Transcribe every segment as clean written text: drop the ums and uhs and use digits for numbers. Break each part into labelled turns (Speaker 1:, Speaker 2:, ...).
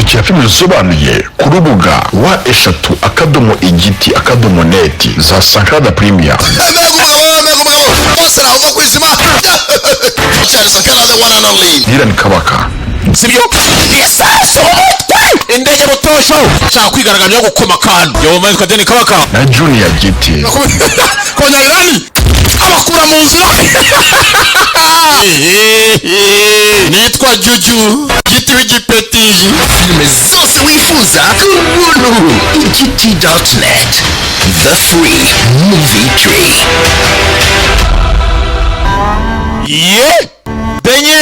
Speaker 1: kurikira filime zisobanuye ku rubuga wa eshatu akadomo igiti akadomo neti za Sankara Premier. Dhilan kabaka
Speaker 2: sibyo yesaso indege butosho cha kwigaragaje gukoma kandi yo mwe kadeni kabaka
Speaker 1: na Junior Giti
Speaker 2: konya irani abakura mu nzira nitwa Juju Giti w'igipetiji
Speaker 3: filime zose wifuza kubuntu igiti.net the free movie tree.
Speaker 2: Denye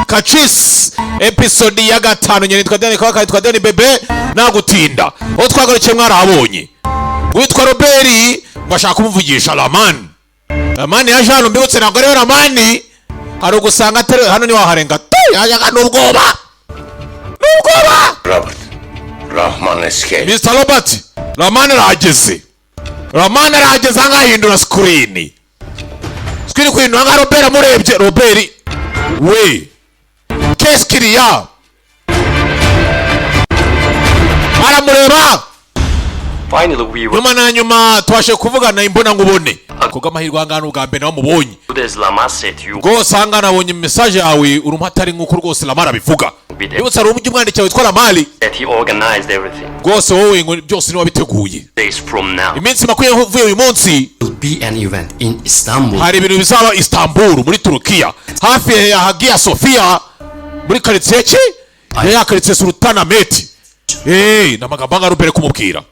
Speaker 2: Kacis episode ya 5 nyene nitwa Dhilan kabaka nitwa Dhilan bebe nagutinda o twagarukiye mwarabonye witwa Robert bashaka kumuvugisha Lamani yaje hano mbibutse ntabwo rero Lamani hari ugusanga hano ni waharenga yajaga n'ubwoba
Speaker 3: Robert Rahman escape
Speaker 2: Mr. Robert Lamani arageze angahindura screen kwintu anga Robert amurebye Robert we keskiriya aramureba
Speaker 4: Finally we
Speaker 2: nyuma twashe kuvugana imbona ngubone koga amahirwe angana ubwambe nawe mubonye go sanga nabonye message yawe urumpatari nkuko rwose Lamara bivuga bibutsa ari umujyi umwandike witwa Lamali rwose wowe ngo byose ni wabiteguye iminsi makuye vuye uyu munsi
Speaker 3: be an event in Istanbul.
Speaker 2: Hari ibintu bizaba Istanbul muri Turukiya hafi ya Hagia Sophia muri quartier ki ya quartier Sultanahmet namagamba Robert kumubwira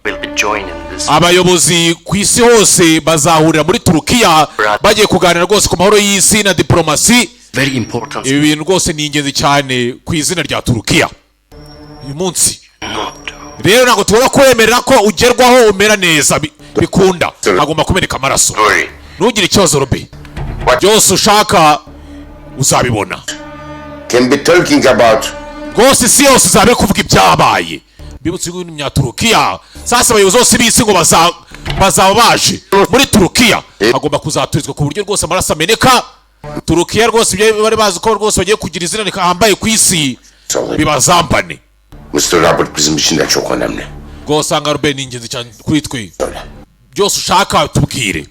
Speaker 2: abayobozi ku isi hose bazahurira muri Turukiya bagiye kuganira rwose ku mahoro y'isi na diplomasi.
Speaker 3: Very important.
Speaker 2: Ibi bintu rwose ni ingenzi cyane ku izina rya Turukiya uyu munsi. Rero ntabwo tubona kwemerera ko ugerwaho umera neza bikunda agomba kumeneka amaraso. Ntugire ikibazo Robert, byose ushaka uzabibona.
Speaker 5: Can be talking about
Speaker 2: rwose isi yose uzabe kuvuga ibyabaye bibutse ibintu bya Turukiya. Sasa abayobozi bose bisi ngo bazaba baje muri Turukiya agomba kuzaturizwa ku buryo rwose amaraso ameneka. Turukiya rwose ibyo bari bazi ko rwose bagiye kugira izina rihambaye ku isi bibazambane.
Speaker 5: Mr. Robert bizim için de çok önemli.
Speaker 2: Rwose anga Robert ni ingenzi cyane kuri twe. Byose ushaka tubwire.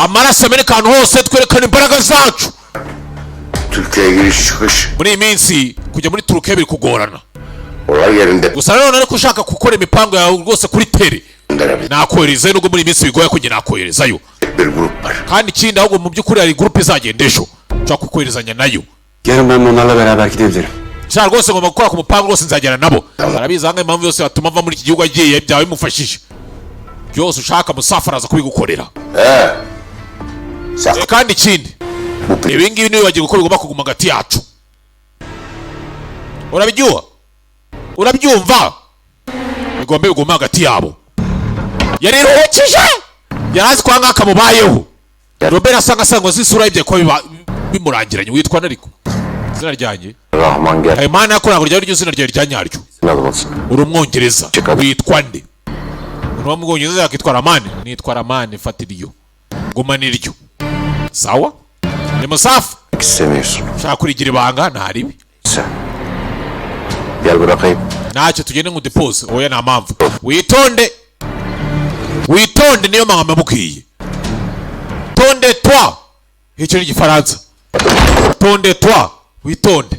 Speaker 2: Amaraso ameneka ahantu hose twerekana imbaraga zacu.
Speaker 5: Türkiye'ye giriş çıkış.
Speaker 2: Muri iyi minsi kujya muri Turukiya biri kugorana.
Speaker 5: Olay yerinde.
Speaker 2: Gusa rero nari kushaka gukora imipango yawe rwose kuri tere. Nakoherezayo nubwo muri iyi minsi bigoye ko nakoherezayo.
Speaker 5: Bir grup var.
Speaker 2: Kandi ikindi ahubwo mu by'ukuri hari groupe izagenda ejo. Nshaka kukoherezanya nayo.
Speaker 6: Yarın ben onlarla beraber gidebilirim.
Speaker 2: Cyangwa rwose ngomba gukora ku mupango rwose nzajyana nabo. Arabizi hanga impamvu yose batuma ava muri iki gihugu agiye byawe bimufashije. Byose ushaka musafaraza kubigukorera. Kandi ikindi ibi ngibi niwe wagiye gukora ugomba kuguma hagati yacu. Urabyumva? Bigombe biguma hagati yabo. Yariruhukije yarazi kwa ngaka mubayeho. Robert asanga zisura ibye ko bimurangiranye. Witwa nariko izina ryanjye
Speaker 4: Rahman gel.
Speaker 2: Imana yakora ngo ryo zina ryawe ryanyaryo. Uri umwongereza witwa nde? Uri umwongereza yakitwa Lamani. Nitwa Lamani fatiriyo guma niryo sawa. Ni musafu
Speaker 4: İstemiyorsun.
Speaker 2: shaka kurigira ibanga ntaribi.
Speaker 4: Gel bırakayım.
Speaker 2: Ntacyo tugende ngo depose oya nta mpamvu. Witonde niyo mama mubwiye. Tonde toi. Icyo ni Igifaransa. Tonde toi. Witonde.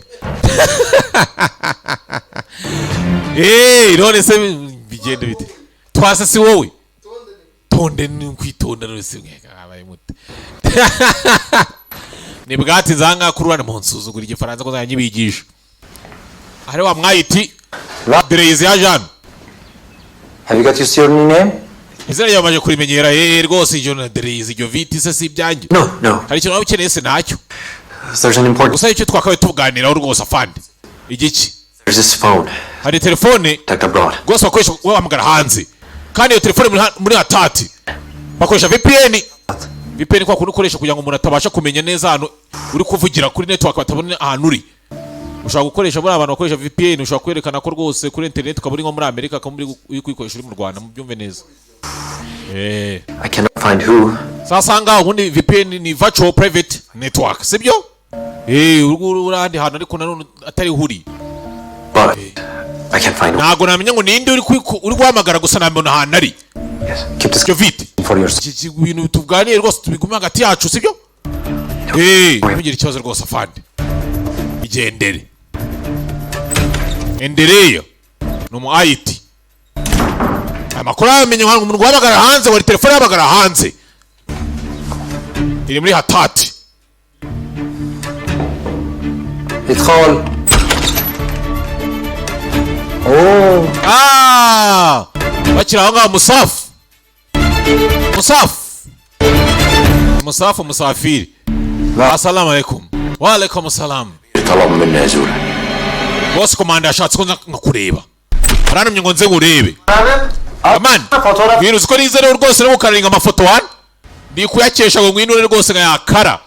Speaker 2: None se bigende bite? Twase si wowe. Tonde ni kwitonda none se abaye mute. Ni bwati zanga kurwana mu nsuzugura Igifaransa ko zanyibigisha. Hari wa mwayiti Dreise ya Jean.
Speaker 6: Have you got your serial name?
Speaker 2: Izina yamaje kurimenyera rwose ijyo na Dreise ijyo viti se si byanjye.
Speaker 6: No.
Speaker 2: Hari ikintu ukeneye se ntacyo.
Speaker 6: There's an important.
Speaker 2: Gusa icyo twakawe tuganiraho rwose afande. Igiki?
Speaker 6: There's this phone.
Speaker 2: Hari telefone
Speaker 6: Tucked abroad.
Speaker 2: rwose bakoresha wahamagara hanze. Kandi iyo telefone muri atati bakoresha VPN. VPN kwa kuntu ukoresha kugira ngo umuntu atabasha kumenya neza hano uri kuvugira kuri network batabona ahantu uri. Ushaka gukoresha muri abantu bakoresha VPN ushaka kwerekana ko rwose kuri internet ukaba uri nko muri Amerika kandi uri kwikoresha uri mu Rwanda mu byumve neza.
Speaker 6: I cannot find who.
Speaker 2: Sasa nga ubundi VPN ni virtual private network sibyo? Urandi hano ariko nanone atari huri.
Speaker 6: But I can't find him.
Speaker 2: Ntago namenya ngo ninde uri guhamagara gusa nambona ahantu ari.
Speaker 6: Keep this
Speaker 2: vite.
Speaker 6: For yourself.
Speaker 2: Ibintu tuganire rwose tubigume hagati yacu sibyo? Ntugire ikibazo rwose afande. Igendere. Endereyo. Numu IT. Amakuru amenye ngo umuntu guhamagara hanze wari telefone yabagara hanze. iri muri hatati.
Speaker 6: ادخل. اوه
Speaker 2: bakira aho ngaho musafu musafiri. Assalamu alaikum. Wa alaikum assalam.
Speaker 5: طلب مني ازوره.
Speaker 2: Boss komanda ashatse ko nkakureba. Aranumye ngo nze ngurebe. Aman. Bintu ziko nize rero rwose no gukaringa amafoto wan. Ndi kuyakesha ngo ngwinure rwose nkayakara.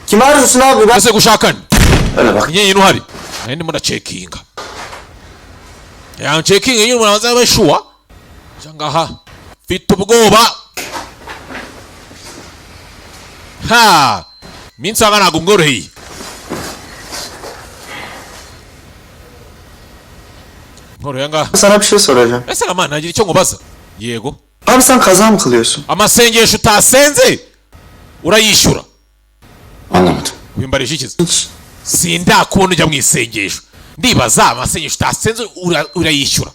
Speaker 6: Kimari usunabi
Speaker 2: base gushakana. Nyenye nuhari. Ndi munda checkinga. Ya checking yinyu muraza bashua. Jangaha. Fitu ubwoba. Ha. Minsi agana gumgoroheye. Ngoroyanga.
Speaker 6: Sana bir şey soracağım.
Speaker 2: Mesela aman nagira icyo ngubaza. Yego.
Speaker 6: Abi sen kaza mı kılıyorsun?
Speaker 2: Amasengesho utasenze urayishyura.
Speaker 5: Anlamadım.
Speaker 2: Wimbarije ikiza. Sindakubona ujya mu isengesho. Ndibaza amasengesho utasenze urayishyura.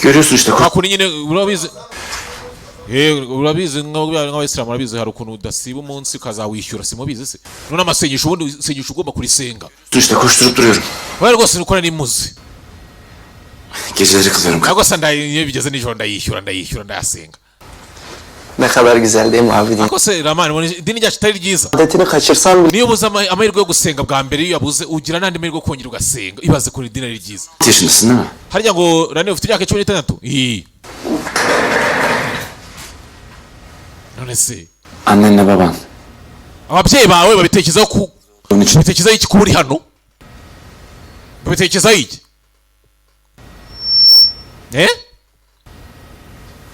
Speaker 5: Görüyorsun işte.
Speaker 2: Hakuni nyine urabizi. Urabizi nk'abayisilamu urabizi hari ukuntu udasiba umunsi ukazawishyura simubizi se. None amasengesho ubundi isengesho ugomba kurisenga.
Speaker 5: İşte koşturup duruyorum.
Speaker 2: Wari rwose nikora nimuzi.
Speaker 5: Geceleri kılıyorum.
Speaker 2: Ntabwo se ndayiye bigeze nijoro ndayishyura ndayasenga.
Speaker 6: Ne kadar güzel değil mi abi?
Speaker 2: Ntabwo se Ramani idini ryacu itari ryiza.
Speaker 6: Adetini kaçırsan bile.
Speaker 2: Niyo ubuze amahirwe yo gusenga bwa mbere iyo yabuze ugira n'andi mahirwe yo kongera ugasenga. Ibaze kuri idini ryiza.
Speaker 5: Yaşındasın değil mi?
Speaker 2: Harya ngo Rani ufite imyaka 16? Iyi. None se
Speaker 5: Annenle baban.
Speaker 2: ababyeyi bawe babitekezaho ku
Speaker 5: Onun için
Speaker 2: babitekezaho iki kuburi hano? Babitekezaho iki? Ne?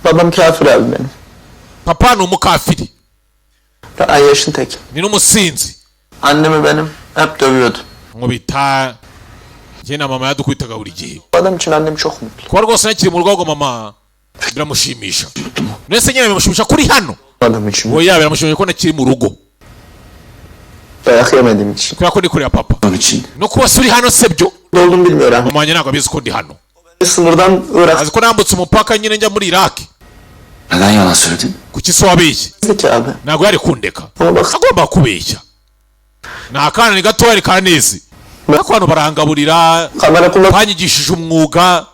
Speaker 6: Babam kafir abi benim.
Speaker 2: Papa ni umukafiri.
Speaker 6: Ay yaşın tek.
Speaker 2: Ni n'umusinzi.
Speaker 6: Annemi benim hep dövüyordu.
Speaker 2: Ngo bita njye na mama yadukubitaga buri gihe.
Speaker 6: Adam için annem çok mutlu.
Speaker 2: Kuba rwose nakiri mu rugo rwa mama biramushimisha. Nese nyine bimushimisha kuri hano.
Speaker 6: Adam için.
Speaker 2: Oya biramushimisha ko nakiri mu rugo.
Speaker 6: Dayak yemediğim için.
Speaker 2: Kubera ko ndi kureba papa.
Speaker 5: onun için.
Speaker 2: No kuba suri hano sebyo.
Speaker 6: Ne olduğunu bilmiyorum.
Speaker 2: Mama wanjye ntabwo abizi ko ndi hano.
Speaker 6: Sınırdan Irak.
Speaker 2: Azi ko nambutse umupaka nyine njya muri Iraq.
Speaker 5: Neden yalan söyledin?
Speaker 2: Kuki so wabeshye?
Speaker 6: Zeki abi.
Speaker 2: Ntabwo yari kundeka.
Speaker 6: Ama bak.
Speaker 2: Agomba kubeshya. Nta kana ni gatoya ari kanezi. Nako hano barangaburira.
Speaker 6: Kamera kullan.
Speaker 2: Banyigishije umwuga.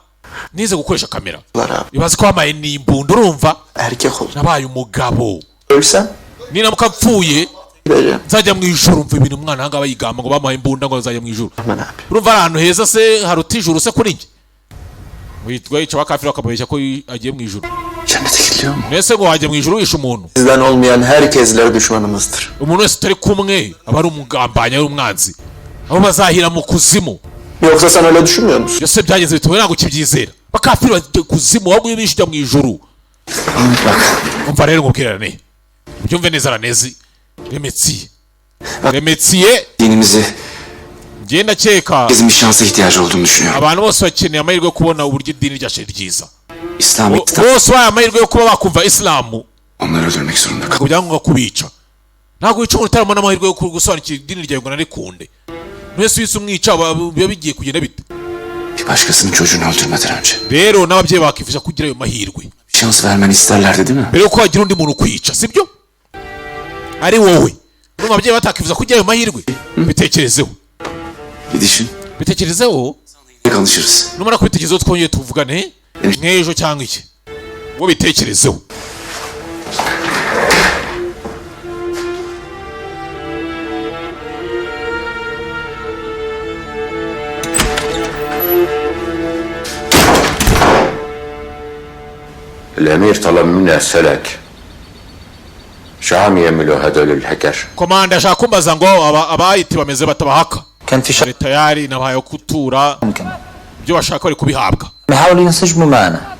Speaker 2: Nize gukoresha kamera.
Speaker 6: Abi.
Speaker 2: Ibaze ko wamaye n'imbunda urumva?
Speaker 6: Erkek ol.
Speaker 2: Nabaye umugabo.
Speaker 6: Ölsen.
Speaker 2: Ninamuka mpfuye
Speaker 6: Gideceğim.
Speaker 2: nzajya mu ijuru mva ibintu umwana hanga bayigamba ngo bamuhaye imbunda ngo nzajya mu ijuru.
Speaker 6: Aman abi.
Speaker 2: Urumva ari ahantu heza se haruta ijuru se kuri njye? Witwa yica bakafira bakamubeshya ko agiye mu ijuru.
Speaker 5: Cennete gidiyor mu?
Speaker 2: Nese ngo wajya mu ijuru wishe umuntu.
Speaker 6: Sizden olmayan herkesler düşmanımızdır.
Speaker 2: Umuntu wese utari kumwe aba ari umugambanya ari umwanzi. Abo bazahira mu kuzimu.
Speaker 6: Yoksa sen öyle düşünmüyor musun?
Speaker 2: Byose byagenze bitewe ntabwo kibyizera. Bakafira bajya kuzimu ahubwo iyo bishyira mu ijuru.
Speaker 5: Ahmet bak.
Speaker 2: Umva rero ngubwirane. Ubyumve neza Ranezi. Remetiye.
Speaker 5: Dinimizi
Speaker 2: Ngenda keka.
Speaker 5: bizim bir şansa ihtiyacı olduğunu düşünüyorum.
Speaker 2: Abantu bose bakeneye amahirwe yo kubona uburyo idini ryacu ari ryiza.
Speaker 5: İslam iktidar.
Speaker 2: Bose baye amahirwe yo kuba bakumva Islamu.
Speaker 5: Onları öldürmek zorunda kal.
Speaker 2: Kugira ngo kubica. Ntabwo wica umuntu utarabona amahirwe yo gusobanukira idini ryawe ngo narikunde. Mwese wese umwica biba bigiye kugenda bite.
Speaker 5: Bir başkasının çocuğunu öldürmeden önce.
Speaker 2: Rero n'ababyeyi bakifasha kugira ayo mahirwe.
Speaker 5: Bir şans vermeni isterlerdi değil mi?
Speaker 2: Mbere yuko hagira undi muntu kwica sibyo? Ari wowe. N'umwe ababyeyi batakifuza kugira ayo mahirwe. Bitekerezeho.
Speaker 5: Bir düşün.
Speaker 2: Bitekerezeho.
Speaker 5: Alışırız.
Speaker 2: Numara kubitekerezaho twongeye tuvugane. Nk'ejo cyangwa iki. Ngo bitekerezeho.
Speaker 5: الأمير طلب منا السلك. شو عم يعملوا هدول الهكر؟
Speaker 2: Komanda ashaka kumbaza ngo abayiti bameze batabahaka.
Speaker 6: كان في
Speaker 2: Ari tayari nabaye kutura.
Speaker 6: كمان.
Speaker 2: Ibyo bashaka bari kubihabwa.
Speaker 6: بيحاولوا ينسجموا معنا.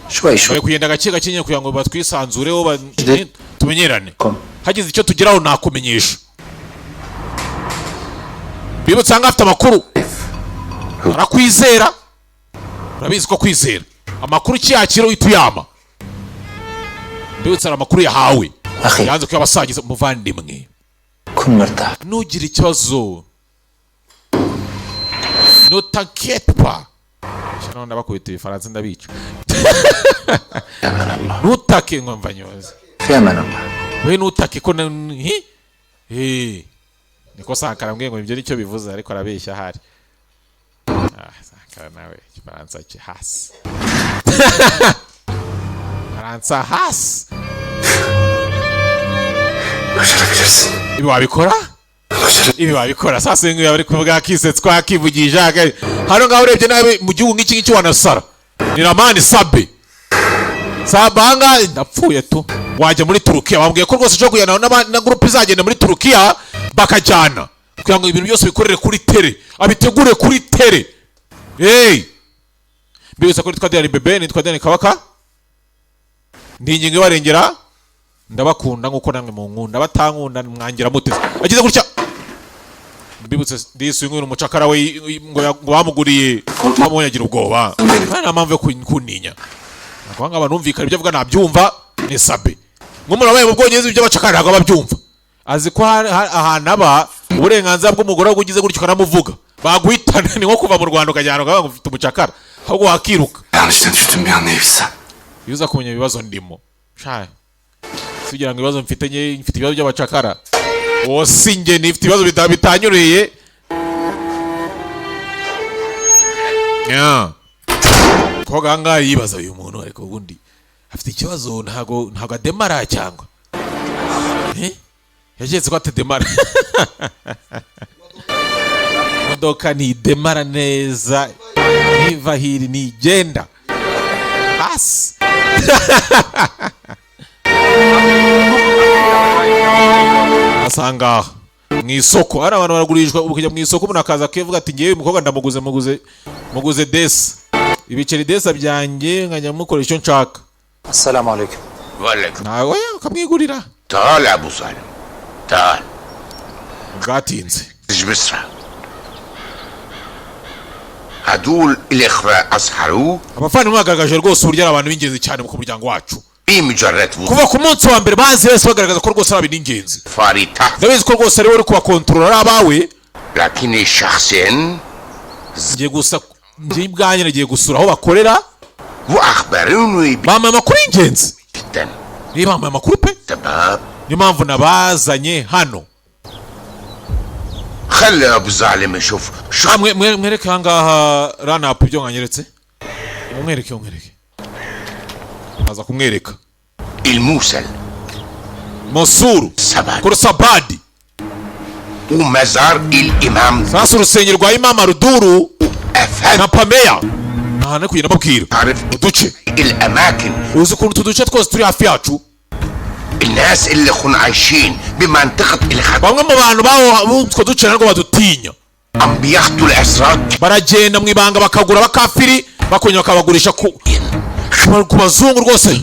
Speaker 6: شوي شوي.
Speaker 2: Bari kugenda gake gake nyine kugira ngo batwisanzureho
Speaker 6: Jide.
Speaker 2: tumenyerane.
Speaker 6: Kom.
Speaker 2: Hagize icyo tugeraho nakumenyesha. Bibutsa ngo afite amakuru. arakwizera urabizi ko kwizera amakuru kiyakira uhita uyama mbibutsa amakuru yahawe yanze ko yabasangiza umuvandimwe
Speaker 6: كن مرتاح
Speaker 2: ntugire ikibazo ne t'inquiète pas shano ndabakubita ifaransa ndabica ntutake ngo mvanyoze
Speaker 6: في امان الله
Speaker 2: we ntutake ko niko Sankara mbwiye ngo ibyo nicyo bivuze ariko arabeshya hari Sankara nawe ifaransa cye hasi faransa hasi ibi wabikora ibi wabikora sasa ngo yari kuvuga Kacis twakivugisha hano ngaho urebye nawe mu gihugu nk'iki ngiki wanasara ni Ramani Sabe Sabanga ndapfuye tu wajya muri Turukiya bambwiye ko rwose cyo kujyana na groupe izagenda muri Turukiya bakajyana kugira ngo ibintu byose bikorere kuri tele abitegure kuri tele mbibutsa ko Dhilan bebe nitwa Dhilan Kabaka ndingingo barengera ndabakunda nkuko namwe mu nkunda batankunda mwangira muteze agize gutya mbibutse ndisi ngwino umucakara we ngo bamuguriye bamunyagira ubwoba nta mpamvu yo kuntinya nakwanga abanumvikana ibyo avuga nabyumva ni Sabe nk'umuntu wabaye mu Bwongereza ibyo bacakara ntabwo babyumva azi ko ahantu aba uburenganzira bw'umugore ugize gutyo ukanamuvuga baguhitana ni nko kuva mu Rwanda ukajyana ukavuga ngo ufite umucakara ahubwo wakiruka iyo uza kumenya ibibazo ndimo kugira ngo ibibazo mfite ibibazo by'abacakara singe nifite ibibazo bitanyureye ko ganga yibaza uyu muntu ariko ubundi afite ikibazo ntago ademara cyangwa yageze ko atademara imodoka ntidemara neza niva hiri nigenda hasi asanga mu isoko hari abantu baragurishwa ukajya mu isoko umuntu akaza akivuga ati ngewe umukobwa ndamuguze desa ibiceri desa byanjye nkajya mukora icyo nshaka
Speaker 6: السلام عليكم
Speaker 3: وعليكم
Speaker 2: nawe ukamwigurira
Speaker 3: تعال يا ابو سالم تعال
Speaker 2: bwatinze
Speaker 3: بسرعة هدول الاخوة اسحروا
Speaker 2: abavandimwe bagaragaje rwose uburyo ari abantu b'ingenzi cyane mu muryango wacu
Speaker 3: بمجرد
Speaker 2: kuva ku munsi wa mbere bazi wese bagaragaza ko rwose ari ab'ingenzi
Speaker 3: فاري تحت
Speaker 2: ndabizi ko rwose ari wowe uri kubakontorora ari abawe
Speaker 3: لكن شخصين
Speaker 2: ngiye gusa njye bwanjye nagiye gusura aho bakorera
Speaker 3: واخبروني
Speaker 2: bampaye amakuru y'ingenzi
Speaker 3: جدا
Speaker 2: niba bampaye amakuru pe
Speaker 3: تمام
Speaker 2: niyo mpamvu nabazanye hano
Speaker 3: خلي ابو سالم يشوف شو
Speaker 2: mwereke ahangaha ranapu ibyo mwanyeretse umwereke aza kumwereka
Speaker 3: الموسل
Speaker 2: Mosuru
Speaker 3: سبعة
Speaker 2: Kurusabadi
Speaker 3: ومزار الامام
Speaker 2: sasa urusengero rwa Imam Ruduru
Speaker 3: افهم
Speaker 2: na Pameya nta kugenda babwira
Speaker 3: تعرف
Speaker 2: uduce
Speaker 3: الاماكن
Speaker 2: uzi ukuntu uduce twose turi hafi yacu
Speaker 3: الناس اللي كانوا عايشين بمنطقة الخط
Speaker 2: bamwe mu bantu baho utwo duce ntabwo badutinya
Speaker 3: عم بياخدوا الاسرات
Speaker 2: baragenda mu ibanga bakagura abakafiri bakongera bakabagurisha ku bazungu rwose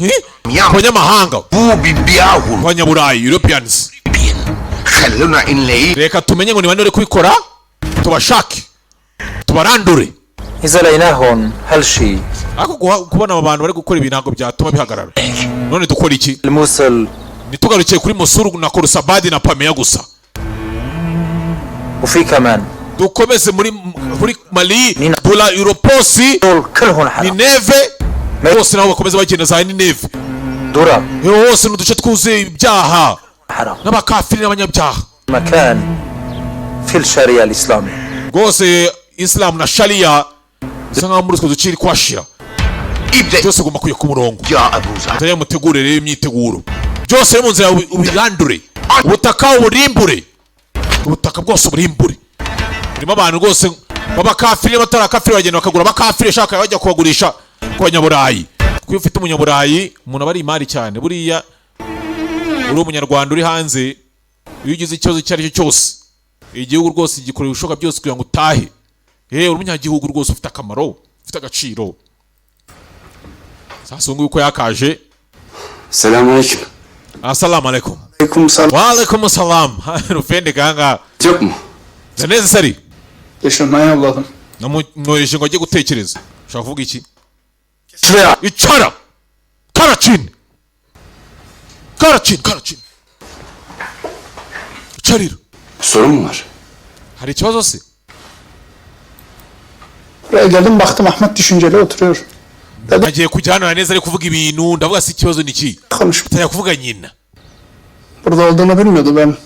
Speaker 2: ku banyamahanga
Speaker 3: بو بيبيعهم
Speaker 2: abanyaburayi Europeans
Speaker 3: خلونا نلاقيه
Speaker 2: reka tumenye ngo ni bande bari kubikora tubashake tubarandure
Speaker 6: إذا لقيناهم هالشي
Speaker 2: ariko kubona aba bantu bari gukora ibi ntabwo byatuma bihagarara none dukora iki
Speaker 6: الموصل
Speaker 2: ntitugarukiye kuri Mosuru na Kurusabadi na Pameya gusa
Speaker 6: وفي كمان
Speaker 2: dukomeze muri Mali
Speaker 6: Nina.
Speaker 2: Bula Europosi
Speaker 6: دول كلهم حرام
Speaker 2: Nineve bose nabo bakomeza bagenda za Nineve
Speaker 6: دورا
Speaker 2: hose n'uduce twuzuye ibyaha
Speaker 6: حرام
Speaker 2: n'abakafiri n'abanyabyaha
Speaker 6: مكان في الشريعة الإسلامية
Speaker 2: rwose Islam na Sharia bisa nkaho muri utwo duce iri kwashira
Speaker 3: ابدأ
Speaker 2: byose ugomba kuya ku murongo
Speaker 3: يا ابو زهر
Speaker 2: atari mutegure rero imyiteguro byose rero mu nzira ubirandure ubutaka uburimbure ubutaka bwose uburimbure birimo abantu rwose b'abakafiri n'abatarakafiri bagenda bakagura abakafiri shaka bajya kubagurisha ku banyaburayi kuko iyo ufite umunyaburayi umuntu aba ari imari cyane buriya uri umunyarwanda uri hanze iyo ugize ikibazo icyo ari cyo cyose igihugu rwose gikorera ibishoboka byose kugira ngo utahe uri umunyagihugu rwose ufite akamaro ufite agaciro sasa nguyu uko yakaje
Speaker 7: السلام عليكم.
Speaker 2: assalamu alaikum
Speaker 7: عليكم السلام.
Speaker 2: wa alaikum assalam rufende ganga
Speaker 7: جوكم.
Speaker 2: zaneze sari
Speaker 7: ايش معايا والله.
Speaker 2: namwohereje ngo ajye gutekereza. Ushaka kuvuga iki?
Speaker 7: Şuraya.
Speaker 2: Icara. Karacin. İçarira.
Speaker 7: Sorun mu var?
Speaker 2: Hari ikibazo se?
Speaker 8: Buraya geldim baktım Ahmet düşünceli oturuyor.
Speaker 2: Agiye kujyana neza ari kuvuga ibintu ndavuga si ikibazo niki. Taya kuvuga nyina.
Speaker 8: Burada olduğunu bilmiyordu ben.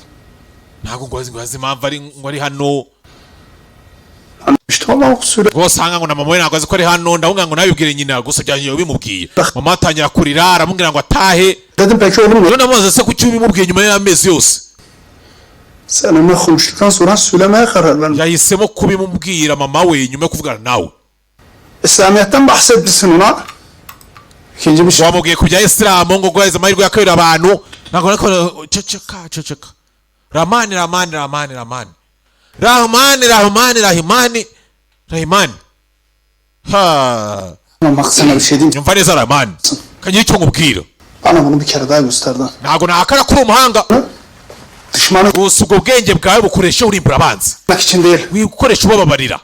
Speaker 2: Ntago ngwazi impamvu ari hano.
Speaker 8: İşte ama süre.
Speaker 2: Gosanga ngo na mama we ntago azi ko ari hano ndavuga ngo nabibwire nyina gusa byangiye bimubwiye. Mama atangira kurira aramubwira ngo atahe.
Speaker 8: Dedim peki oğlum mu?
Speaker 2: Rero namubaza se kuki bimubwiye nyuma y'amezi yose.
Speaker 8: Seninle konuştuktan sonra söylemeye karar verdim.
Speaker 2: Yahisemo kubimubwira mama we nyuma yo kuvugana nawe.
Speaker 8: İslamiyet'ten bahsetmişsin ona. İkinci bir şey.
Speaker 2: Wamubwiye ku bya Islamu ngo guheza amahirwe ya kabiri abantu ntago nako ceceka. Rahmani. Ha.
Speaker 8: Ama bak sana bir şey diyeyim.
Speaker 2: Nyumva neza Rahmani. Kanyi icyo nkubwira.
Speaker 8: Bana bunu bir kere daha gösterdi.
Speaker 2: Ntago nakara kuri umuhanga.
Speaker 8: Düşmanı
Speaker 2: Gusa ubwo bwenge bwawe bukoresha urimbura abanzi.
Speaker 8: bulmak için değil.
Speaker 2: Wikoresha ubababarira.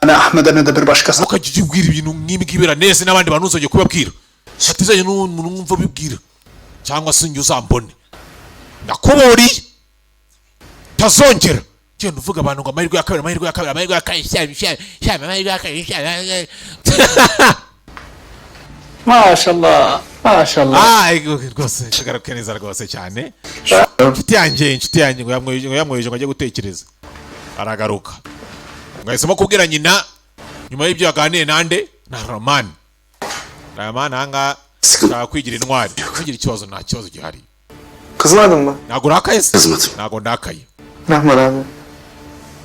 Speaker 8: Yani Ahmet'e ne de bir başkası.
Speaker 2: Ukajya ubwira ibintu nk'ibibwira neza n'abandi bantu uzongeye kubabwira. Satizanye n'umuntu numva bibwira. Cyangwa se njye uzambone. Ndakuburiye. Tazongera. Genda uvuga abantu ngo amahirwe ya kabiri.
Speaker 8: Maşallah.
Speaker 2: Rwose shagaruke neza rwose cyane. Inshuti yanjye ngo yamwoheje ngo ajye gutekereza. Aragaruka. Ngahisemo kubwira nyina nyuma y'ibyo yaganiye nande na Rahman hanga shaka kwigira intwari. Kugira ikibazo nta kibazo gihari.
Speaker 6: Kızmadın mı?
Speaker 2: Ntago urakaye se?
Speaker 7: Kızmadım.
Speaker 2: Ntago ndakaye.
Speaker 6: Rahman abi.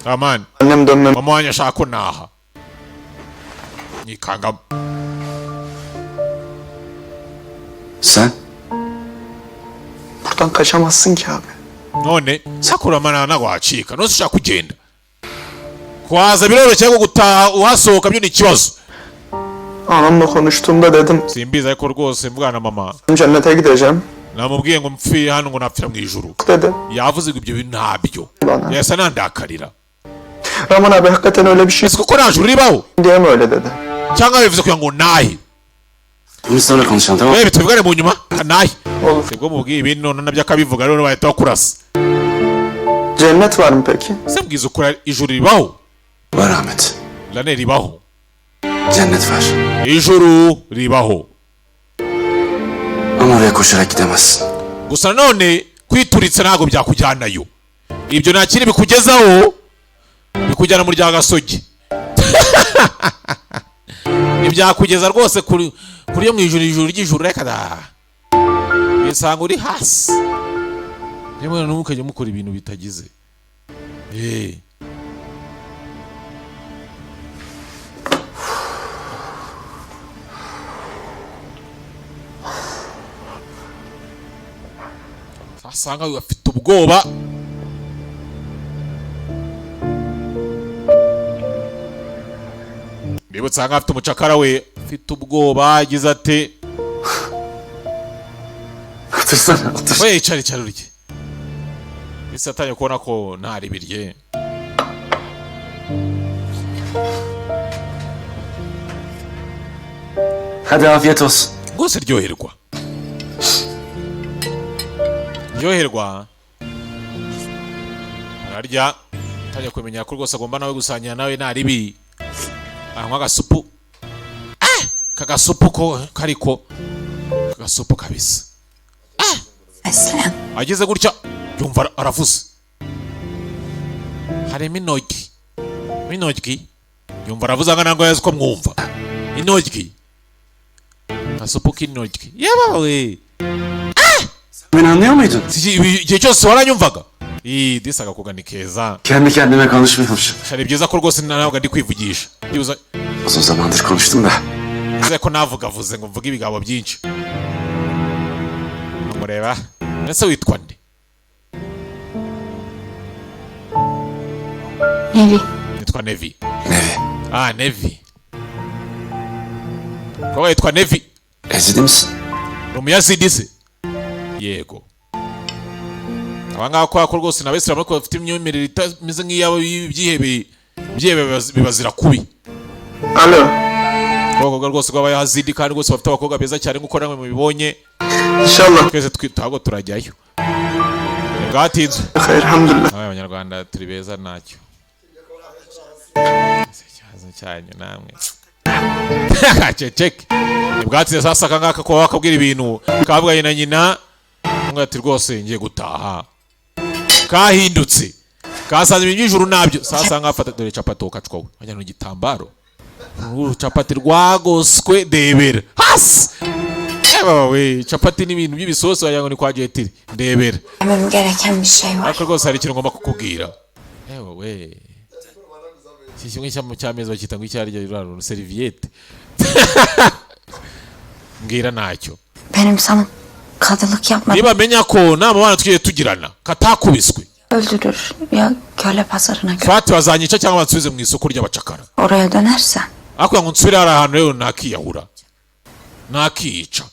Speaker 2: Rahman.
Speaker 6: Annem dönmem.
Speaker 2: Mama wanjye ashaka ko naha. Nikangamo.
Speaker 7: Sen?
Speaker 6: Buradan kaçamazsın ki abi.
Speaker 2: None sakuramana ntago wacika. Nose ushaka kugenda. Kwaza biroroshye ko gutaha uhasohoka byo ni ikibazo.
Speaker 6: Anamla konuştuğumda dedim.
Speaker 2: Simbizi ariko rwose mvugana na mama.
Speaker 6: Cennete gideceğim.
Speaker 2: Namubwiye ngo mpfire hano ngo napfira mu ijuru.
Speaker 6: Dedi.
Speaker 2: Yavuze ngo ibyo bintu ntabyo.
Speaker 6: Bana.
Speaker 2: Yasa nandakarira.
Speaker 6: Rahman abi hakikaten öyle bir şey
Speaker 2: Ese kuko nta juru ribaho?
Speaker 6: diye mi öyle dedi?
Speaker 2: Cyangwa bivuze kugira ngo nahe.
Speaker 7: Bunu sonra konuşalım, tamam mı?
Speaker 2: Wewe tubigane mu nyuma nahe.
Speaker 6: Olur.
Speaker 2: Sibwo mubwiye ibintu none nabyo akabivuga rero bahita bakurasa.
Speaker 6: Cennet var mı peki?
Speaker 2: Se mbwiza ukuri ijuru ribaho?
Speaker 7: Var Ahmet.
Speaker 2: Lane ribaho.
Speaker 7: Cennet var.
Speaker 2: Ijuru ribaho.
Speaker 7: Ama oraya koşarak gidemezsin.
Speaker 2: Gusa none kwituritsa ntago byakujyanayo. Ibyo nta kindi bikugezaho bikujyana muri rya gasogi. Ibyakugeza rwose kuri yo mu ijuru ry'ijuru reka da. Bisanga uri hasi. Yemwe n'umukajya mukora ibintu bitagize. Asanga afite ubwoba. Bibutsa nka afite umucakara we afite ubwoba agize ate.
Speaker 7: Otursana, otur.
Speaker 2: We icara urye. Bisa atanye kubona ko ntari birye.
Speaker 7: Hadi afiyet olsun.
Speaker 2: Rwose ryoherwa. Ryoherwa. Ararya. Atajya kumenya ko rwose agomba nawe gusangira nawe ntaribi. Anywa agasupu. Kagasupu ko kariko. Kagasupu kabisa.
Speaker 9: S01.
Speaker 2: Ageze gutya yumva aravuze. Harimo intoryi. Yumva aravuze ngo ntabwo yazi ko mwumva. Intoryi. Kasupu k'intoryi. Yabawe.
Speaker 7: Beni anlıyor muydun?
Speaker 2: Igihe cyose waranyumvaga. Disaga kugana keza.
Speaker 7: Kendi kendime konuşmuyormuş.
Speaker 2: Shari byiza ko rwose ntabwo ndi kwivugisha. Byuza.
Speaker 7: Uzun zamandır konuştum da.
Speaker 2: Bize ko navuze ngo mvuge ibigabo byinshi. Mureba. Ese witwa nde?
Speaker 9: Nevi.
Speaker 2: Nitwa Nevi.
Speaker 7: Nevi.
Speaker 2: Nevi. Ko witwa Nevi?
Speaker 7: Ezidi misin?
Speaker 2: Rumuyazidi se? Yego. Abanga ko rwose n'abesira ko bafite imyemerere itameze nk'iyabo byihebe bibazira kubi.
Speaker 6: Alo.
Speaker 2: Abakobwa rwose rw'abayazidi kandi rwose bafite abakobwa beza cyane nk'uko namwe mubibonye.
Speaker 6: Inshallah.
Speaker 2: Twese twitago turajyayo. Bwatinze.
Speaker 6: Khair, alhamdulillah.
Speaker 2: Abanyarwanda turi beza ntacyo. Ikibazo cyanyu namwe. Ceceke. Bwatinze sasa kangaka ko bakabwira ibintu kabwaye na nyina. Ngo ati rwose ngiye gutaha. Kahindutse. Kasanze ibintu by'ijuru nabyo. Sasa ngafata dore capati ukacwawe. Bajyana igitambaro. Capati rwagoswe debera. Has! We capati n'ibintu by'ibisoso wayango ni kwa Giti ndebera.
Speaker 9: Hemen gereken bir şey var.
Speaker 2: Ariko rwose hari ikintu ngomba kukubwira. We. Iki kimwe cy'amezi bakita ngo icyari ryo serviette. Mbwira ntacyo.
Speaker 9: Benim sana kadılık yapmadım.
Speaker 2: Niba menya ko nama bana tugiye tugirana katakubiswe.
Speaker 9: Öldürür ya köle pazarına götür.
Speaker 2: Fati bazanyica cyangwa bansubize mu isoko ry'abacakara.
Speaker 9: Oraya dönersen.
Speaker 2: Akwa ngo nsubire hari ahantu rero nakiyahura. Nakica.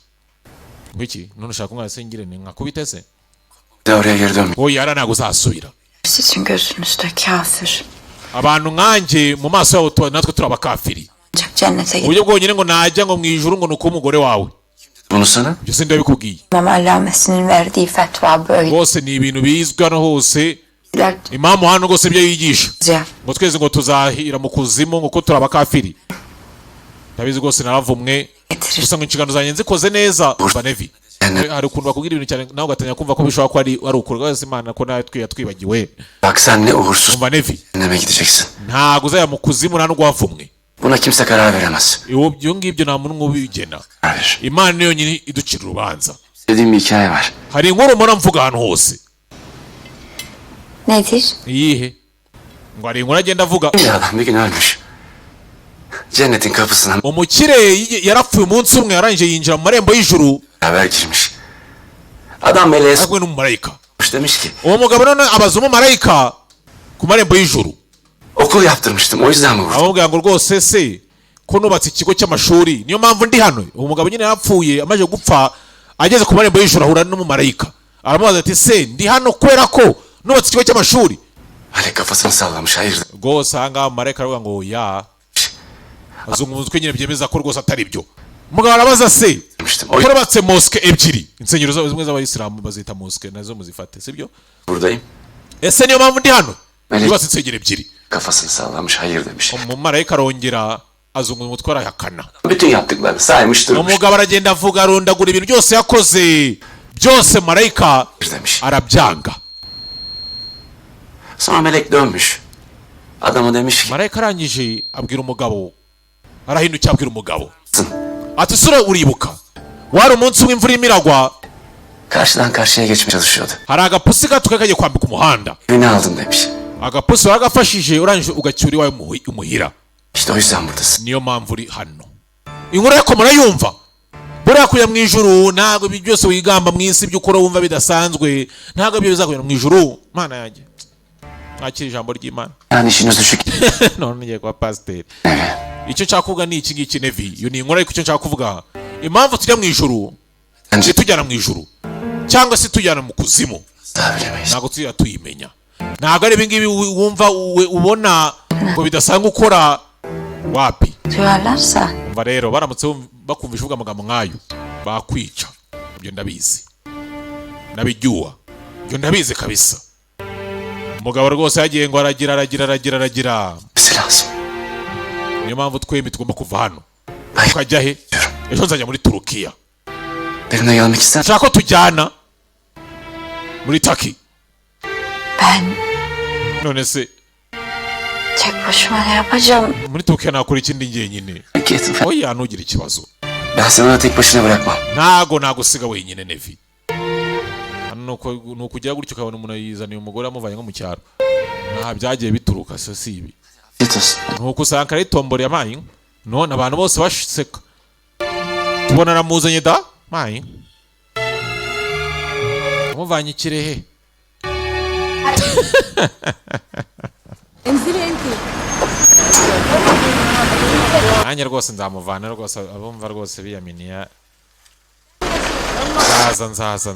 Speaker 2: Ngiki none ushaka umwana sengire ni nkakubite se?
Speaker 7: Oraya geri dönme.
Speaker 2: O yara ntago uzasubira.
Speaker 9: Sizin gözünüzde kafir.
Speaker 2: Abantu nkanje mu maso yabo natwe turabakafiri.
Speaker 9: Cennete git.
Speaker 2: Uburyo bwonyine ngo najya ngo mwijuru ngo nuko umugore wawe.
Speaker 7: Bunu sana?
Speaker 2: Byo sinde bikubwiye.
Speaker 9: İmam Allamesi'nin verdiği fetva böyle.
Speaker 2: Bose ni ibintu bizwa no hose. Imamu hano gose byo yigisha. Ngo tweze ngo tuzahira mu kuzimu ngo ko turabakafiri. Ndabizi gose naravumwe. Gusa ngo inshingano zanjye nzikoze neza banevi. Hari ukuntu bakubwira ibintu cyane nawe ugatanya kumva ko bishobora ko ari ukurwa wese Imana ko natwe yatwibagiwe.
Speaker 7: Bak sen ne uğursuz.
Speaker 2: Banevi.
Speaker 7: Neme gideceksin.
Speaker 2: Ntago uzaya mu kuzimu nta n'ugwavumwe.
Speaker 7: Buna kimse karar veremez.
Speaker 2: Ibyo ngibyo nta muntu ubigena. Imana niyo nyine iducira urubanza.
Speaker 7: Dediğim bir hikaye var.
Speaker 2: Hari inkuru mbona mvuga ahantu hose.
Speaker 9: Nedir?
Speaker 2: Iyihe? Ngo hari inkuru agenda avuga.
Speaker 7: Bir adam bir gün ölmüş. Cennetin kapısına.
Speaker 2: Umukire yarapfuye umunsi umwe yarangije yinjira mu marembo y'ijuru.
Speaker 7: Haber girmiş. Adam meleğe
Speaker 2: Akwe n'umumarayika.
Speaker 7: Demiş ki.
Speaker 2: Uwo mugabo none abaza umumarayika ku marembo y'ijuru.
Speaker 7: Okul yaptırmıştım o yüzden mi vurdun?
Speaker 2: Amubwira ngo rwose se ko nubatse ikigo cy'amashuri niyo mpamvu ndi hano. Uwo mugabo nyine yapfuye amaze gupfa ageze ku marembo y'ijuru ahura n'umumarayika. Aramubaza ati se ndi hano kubera ko nubatse ikigo cy'amashuri.
Speaker 7: Hani kafasını sallamış hayırdır.
Speaker 2: Rwose ahangaha umumarayika aravuga ngo ya. Azungu umutwe nyine byemeza ko rwose atari byo. Umugabo arabaza se ko nubatse moske ebyiri. Insengero zimwe z'abayisilamu bazita moske nazo muzifate sibyo?
Speaker 7: Buradayım.
Speaker 2: Ese niyo mpamvu ndi hano. Yubatse insengero ebyiri.
Speaker 7: Kafasını sallamış hayır demiş.
Speaker 2: Umumarayika arongera azunguza umutwe arayakana.
Speaker 7: Bütün yaptıklarını saymış durmuş.
Speaker 2: Umugabo aragenda avuga arondagura ibintu byose yakoze. Byose marayika arabyanga.
Speaker 7: Sonra melek dönmüş. Adama demiş ki.
Speaker 2: Marayika arangije abwira umugabo. Arahindukira abwira umugabo. Ati sura uribuka. Wari umunsi w'imvura imiragwa.
Speaker 7: Karşıdan karşıya geçmeye çalışıyordu.
Speaker 2: Hari agapusi gato kagiye kwambika umuhanda.
Speaker 7: Beni aldın demiş.
Speaker 2: Agapusi waragafashije urangije ugacyura iwawe umuhira.
Speaker 7: İşte o yüzden buradasın.
Speaker 2: Niyo mpamvu uri hano. Inkuru yako murayumva. Buriya kujya mu ijuru ntabwo ibi byose wigamba mu isi by'ukuri wumva bidasanzwe ntabwo byo bizakujya mu ijuru. Mana yanjye. Akira ijambo ry'Imana.
Speaker 7: Yani işiniz düşük.
Speaker 2: None ngiye kwa pasiteri. Icyo nshaka kuvuga ni iki ngiki Nevi. Iyo ni inkuru ariko icyo nshaka kuvuga. Impamvu tujya mu ijuru. Si tujyana mu ijuru. Cyangwa se tujyana mu kuzimu. Ntabwo tujya tuyimenya. Ntabwo ari ibingibi wumva ubona ngo bidasanga ukora wapi.
Speaker 9: Duyarlarsa.
Speaker 2: Umva rero baramutse bakumvisha uvuga amagambo nk'ayo bakwica. Ibyo ndabizi. Nabijuwa. Ibyo ndabizi kabisa. Umugabo rwose yagiye ngo aragira.
Speaker 7: Silahsın.
Speaker 2: Niyo mpamvu twembi tugomba kuva hano. Tukajya he? Ejo nzajya muri Turukiya.
Speaker 7: Benimle gelmek ister.
Speaker 2: Nshaka ko tujyana muri Taki.
Speaker 9: Ben
Speaker 2: None se
Speaker 9: tek başıma ne yapacağım?
Speaker 2: muri Turukiya nakora ikindi njyenyine. Oya ntugire ikibazo.
Speaker 7: Ben seni tek başına bırakmam.
Speaker 2: Ntago nagusiga wenyine Nevi. Nuko ujya gutyo ukabona umuntu yizaniye umugore amuvanye nko mu cyaro. Nta byagiye bituruka so si ibi. Nuko usanga ari tombora yamaye. None abantu bose bashitseka. Tubona aramuzanye da? Mayi. Amuvanye ikirehe. Anya rwose nzamuvana rwose abumva rwose biyaminiya. Nzaza.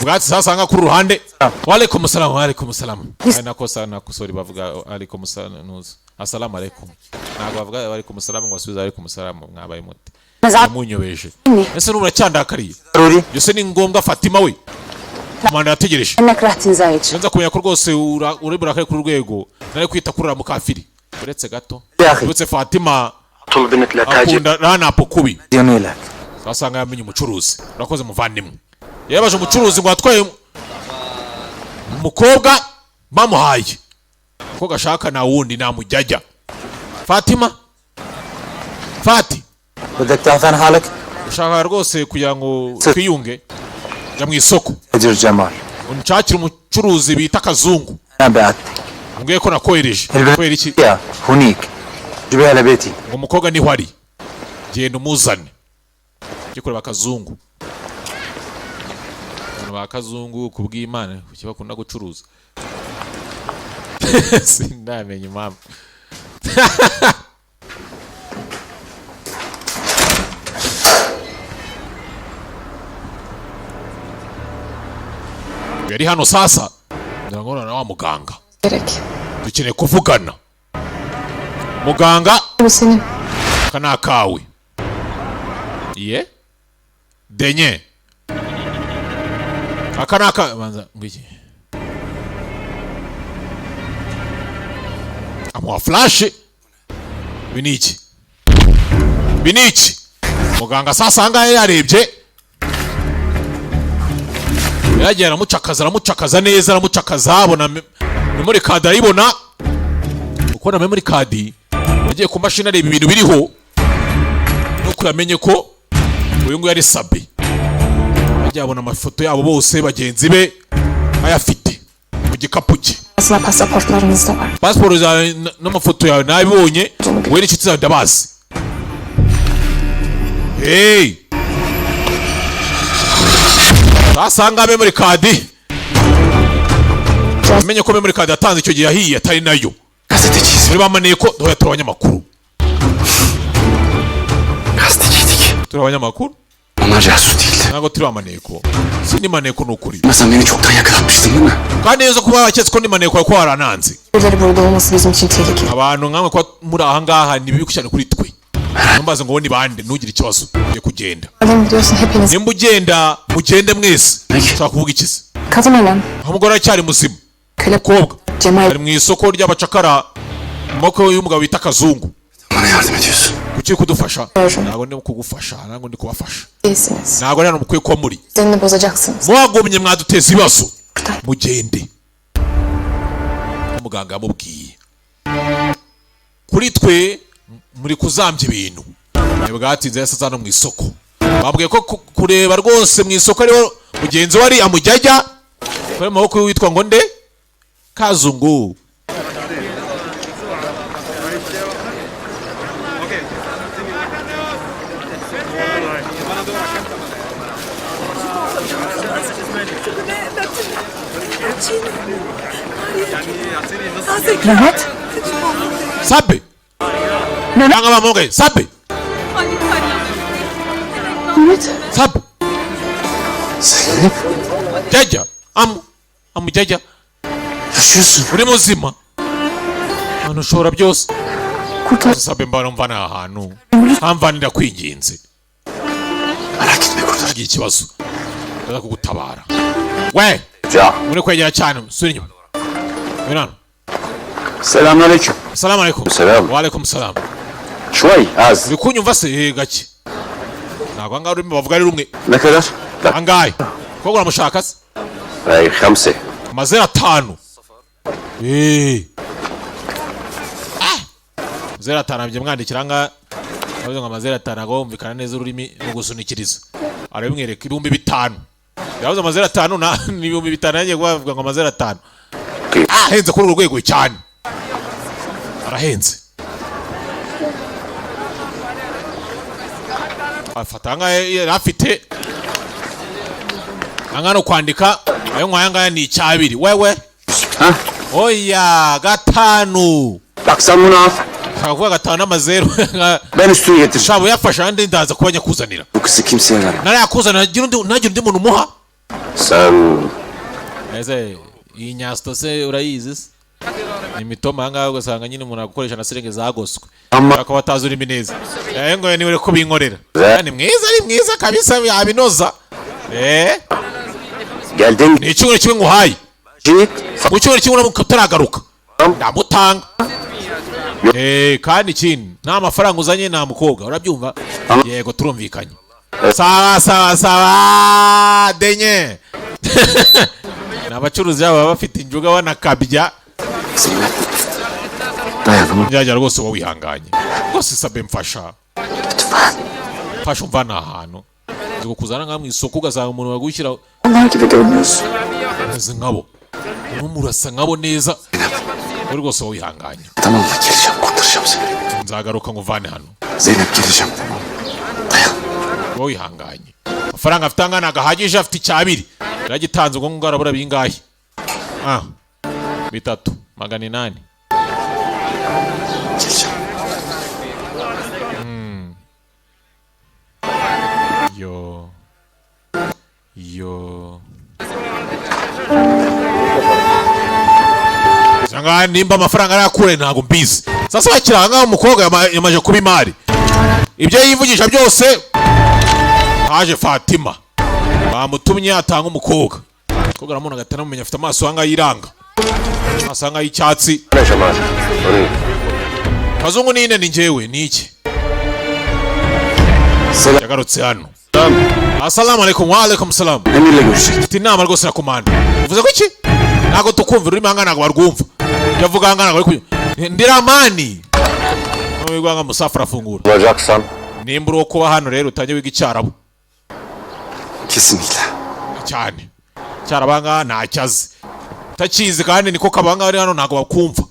Speaker 2: ubwatsi sasa nga kuri ruhande. Wa alaikum salam, wa alaikum salam. Nakosa nakusori bavuga alaikum salam. Assalamu alaikum. Ntabwo bavuga wa alaikum salam ngo asubiza alaikum salam mwabaye muti. Munyobeje. Ese nubura cyandakariye. Yose ni ngombwa Fatima we. Manda yategereje. Nza kumenya ko rwose uribura kare kuri rwego. Nari kwita kurira mu kafiri. Uretse gato. Uretse Fatima. Akunda rana apokubi. Sasa nga yamenye umucuruzi. Urakoze muvandimwe. Yabaje umucuruzi ngo atwaye umukobwa bamuhaye. Ko gashaka na wundi namujyajya. Fatima. Fati.
Speaker 10: بدك تعرف عن حالك؟
Speaker 2: Ushaka rwose kugira ngo twiyunge. Ya mu isoko.
Speaker 10: أجر جمال.
Speaker 2: Unchakira umucuruzi bita Kazungu.
Speaker 10: أنا بعت.
Speaker 2: Mbwiye ko nakohereje. Kwera iki?
Speaker 10: يا هونيك. جبها لبيتي.
Speaker 2: Umukobwa niho ari. Genda umuzane. Gikore bakazungu. Abantu bakazungu kubw'Imana kuki bakunda gucuruza. Sindamenye mama. Yari hano sasa. Ndangona na wa muganga. Dukeneye kuvugana. Muganga. Kana kawe. Iye? Denye. Akanaka banza ngiki. Amwa flash. Biniki. Biniki. Muganga sasa angaye yarebye. Yagiye aramucakaza neza aramucakaza abona memory card aribona. Uko na memory card yagiye ku mashini areba ibintu biriho. Nuko yamenye ko uyu ngo yari Sabi. Yagiye abona amafoto yabo bose bagenzi be ayafite mu gikapu cye. Passport n'amafoto yawe nabibonye we n'inshuti zawe ndabazi. Hey! Basanga memory card. Amenye ko memory card yatanze icyo gihe yahiye atari nayo. Muri bamaneye ko doya turabanya makuru. Turabanya makuru.
Speaker 7: Onlar casus değildi.
Speaker 2: Ntabwo turi amaneko. Sindi maneko nukuri.
Speaker 7: Mesela beni çoktan yakalatmıştın değil mi?
Speaker 2: Kandi neza kuba baketse ko ndi maneko ko warananze.
Speaker 11: Burada olması bizim için tehlikeli.
Speaker 2: Abantu nkamwe ko muri aha ngaha ni bibi cyane kuri twe. Numbaze ngo ni bande nugira ikibazo yo kugenda.
Speaker 11: Biliyorsun hepiniz.
Speaker 2: Nimba ugenda mugende mwese. Nshaka kuvuga ikizi.
Speaker 11: Kadın olan.
Speaker 2: Umugore cyari muzima. Kobwa. Ari mu isoko ry'abacakara. Moko y'umugabo bita Kazungu.
Speaker 7: Bana yardım ediyorsun.
Speaker 2: Kuki kudufasha? Ntabwo ndi kugufasha, ntabwo ndi kubafasha.
Speaker 11: Değilsiniz.
Speaker 2: Ntabwo rero mukwiye ko muri.
Speaker 11: Seninle bozacaksınız.
Speaker 2: Mwagomye mwaduteza ibibazo. Mugende. Umuganga yamubwiye. Kuri twe muri kuzambya ibintu. Bwatinze yasa no mu isoko. Babwiye ko kureba rwose mu isoko ariho mugenzi wari amujyajya. Kore maboko witwa ngo nde? Kazungu.
Speaker 11: Mehmet.
Speaker 2: Sabe? Nanga mamoge, sabe?
Speaker 11: Mehmet.
Speaker 2: Sabe?
Speaker 7: Zeynep.
Speaker 2: Jaja. Jaja.
Speaker 7: Yaşıyorsun.
Speaker 2: Uri muzima. Ushobora byose.
Speaker 11: Kurtar.
Speaker 2: Sabe mbara mvana ahantu. Hamvanira kwinginze.
Speaker 7: Merak etme kurtar.
Speaker 2: Ikibazo. Ndaza kugutabara. We.
Speaker 5: Ya.
Speaker 2: Uri kwegera cyane. Suri inyuma. Miran.
Speaker 5: Selamünaleyküm.
Speaker 2: Assalamu alaikum.
Speaker 5: Selam.
Speaker 2: Wa alaikum salam.
Speaker 5: Şuay az.
Speaker 2: Uri kunyumva se gake. Ntabwo angahe urimo bavuga ari rumwe.
Speaker 5: Ne kadar?
Speaker 2: Angahe. Ko uramushaka se?
Speaker 5: Ay 5.
Speaker 2: Amazera 5. Zera 5 bye mwandikira nga bavuze ngo amazera 5 agomvikana neza ururimi no gusunikiriza. Arabimwereka 5,000. Yavuze amazera 5 na 5,000 yagiye kuvuga ngo amazera 5. Henze kuri urwego cyane. Arahenze. Afatanga afite angano kwandika ayo nkwayanga ni icyabiri wewe.
Speaker 5: Ha?
Speaker 2: Oya 5.
Speaker 5: Bak sen bunu al.
Speaker 2: Kavuga 5 amazero.
Speaker 5: Ben üstünü getir.
Speaker 2: Shabo yafasha andi ndaza kubanya kuzanira.
Speaker 7: Bu kızı kimseye verme.
Speaker 2: Nara yakuzana nagira undi muntu muha.
Speaker 5: Sen
Speaker 2: ese iyi nyasto se urayizi se ni mitoma hanga ugasanga nyine umuntu agukoresha na serenge zagoswe akaba atazi urimi neza ngo niwe ko binkorera ni mwiza kabisa yabinoza
Speaker 5: geldin
Speaker 2: ni cyumwe kimwe nguhaye mu cyumwe kimwe utaragaruka ndamutanga kandi ikindi nta mafaranga uzanye nta mukobwa urabyumva yego turumvikanye sawa denye n'abacuruzi baba bafite injuga banakabya njya rwose wowe wihanganye rwose sabe mfasha umva ahantu nzi kuzana nka mu isoko ugasanga umuntu wagushyira ameze nkabo murasa nkabo neza rwose wowe wihanganye nzagaruka nguvane hano wowe wihanganye amafaranga afite angana agahagije afite icyabiri yaragitanze ubwo ngubwo arabura bingahe 3,800 yo Sanga nimba amafaranga arakure ntago mbizi sasa bakiranga umukobwa yamaje kuba imari ibyo yivugisha byose haje Fatima bamutumye atanga umukobwa koga ramona gatana mumenya afite amaso hanga yiranga asanga y'icyatsi kazungu nine ni njyewe niki yagarutse hano assalamu alaikum wa alaikum salam tinama rwose na komanda uvuze ko iki ntago tukumvira urimo hanga ntago barwumva yavuga hanga ntago ndiramani wigwanga musafara afungura
Speaker 5: Jackson
Speaker 2: nimba uri kuba hano rero utajya wiga icyarabu
Speaker 7: kesinlikle
Speaker 2: cyane cyarabanga ntacyazi takizi kandi niko kabanga ari hano ntago bakumva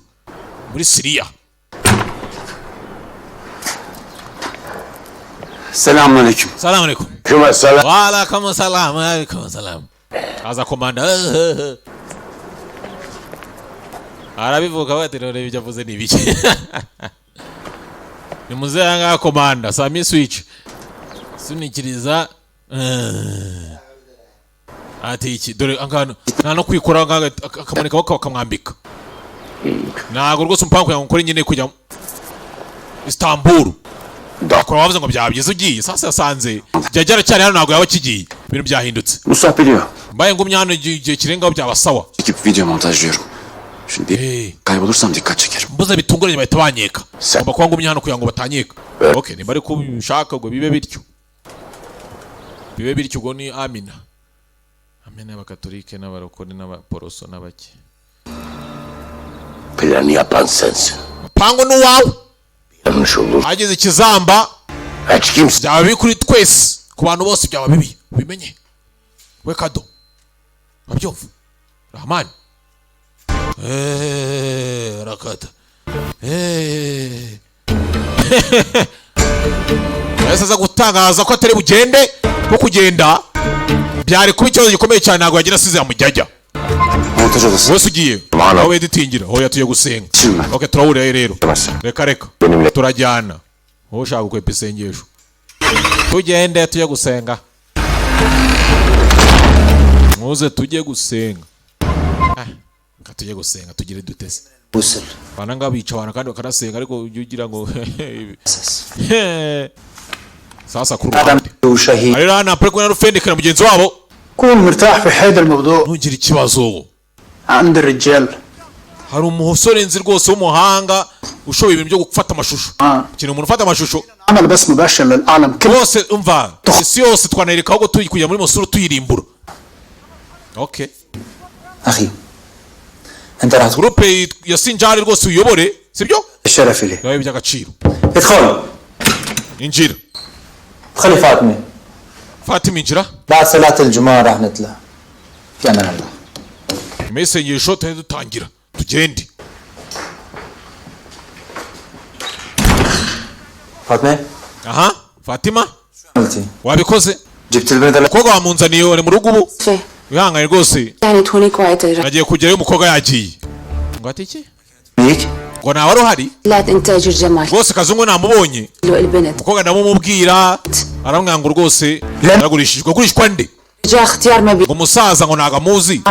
Speaker 2: muri Syria.
Speaker 7: Selamünaleyküm.
Speaker 2: Selamünaleyküm.
Speaker 5: Selam.
Speaker 2: Wa alaikum salam. Alaikum salam. Aza komanda. Arabivuga baterore bijavuze nibiki. Ni muzanga komanda Sami switch. Sunikiriza ati iki dore angano nta no kwikora akamoneka bakamwambika. Nago rwose umpango yankora nyine kujya Istanbul. Dakora wavuze ngo byabyize ugiye sasa yasanze byagera cyane hano nago yaba kigiye ibintu byahindutse.
Speaker 7: Musa biliyor.
Speaker 2: Mbaye ngumye hano igihe kirengaho byabasaba.
Speaker 7: Çekip video montajlıyorum. Şimdi kaybolursam dikkat çekerim.
Speaker 2: Mbuze bitunguranye bahita banyeka. Ngomba kuba ngumye hano kugira ngo batanyeka. Okay, nimba ari kubishaka ngo bibe bityo. Bibe bityo ngo ni Amina. Amina y'abakatolike n'abarokore n'abaporoso n'abaki.
Speaker 5: Planı yapan sensin.
Speaker 2: Pango n'uwawe.
Speaker 5: Yanlış olur.
Speaker 2: Ageze ikizamba.
Speaker 5: Hiç kimse.
Speaker 2: Byaba bibi kuri twese. Ku bantu bose byaba bibi. Ubimenye. We kado. Wabyumva. Rahman. Rakata. Ese za gutangaza ko atari bugende ko kugenda byari kuba ikibazo gikomeye cyane ntabwo yagira asize amujyajya.
Speaker 7: Montaj odası.
Speaker 2: Wese ugiye aho editingira aho yatuye gusenga. Okay, turawure rero reka turajyana wowe ushaka kwepa isengesho tugende tujye gusenga muze tujye gusenga nka tujye gusenga tugire dutese
Speaker 10: Usul.
Speaker 2: bana ngabica abantu kandi bakarasenga ariko ugira ngo sasa kuri
Speaker 10: وشهيد
Speaker 2: ari rana prekuna rufendekera mugenzi wabo
Speaker 8: كون مرتاح في هذا الموضوع
Speaker 2: ntugire ikibazo
Speaker 8: عند الرجال.
Speaker 2: hari umusore nzi rwose w'umuhanga ushoboye ibintu byo gufata amashusho ikintu umuntu ufata amashusho
Speaker 8: عمل بس مباشر للعالم كله.
Speaker 2: bose umva isi yose twanereka ahubwo kujya muri Mosuru tuyirimbura. Okay,
Speaker 10: أخي أنت راح تقول
Speaker 2: groupe ya Sinjari rwose uyobore sibyo
Speaker 10: الشرف لي.
Speaker 2: yawe by'agaciro.
Speaker 10: ادخل.
Speaker 2: Injira
Speaker 10: خلي فاطمة.
Speaker 2: Fatima injira
Speaker 10: بعد صلاة الجمعة راح نطلع. في أمان الله.
Speaker 2: imesengesho tujye dutangira tugende.
Speaker 10: فاطمة.
Speaker 2: Aha, Fatima
Speaker 10: قلتي.
Speaker 2: wabikoze
Speaker 10: جبت البردة.
Speaker 2: umukobwa wamunzaniye uri mu rugo ubu wihangane rwose
Speaker 11: يعني توني كويت
Speaker 2: nagiye kugerayo umukobwa yagiye ngo ati iki
Speaker 10: ليك.
Speaker 2: ngo nawe wari uhari
Speaker 11: لا إنتاج الجمال
Speaker 2: rwose kazungu namubonye
Speaker 11: لو البنت
Speaker 2: umukobwa ndamumubwira aramwanga rwose yaragurishijwe agurishwa nde
Speaker 11: جاء اختيار ما بي
Speaker 2: umusaza ngo ntago amuzi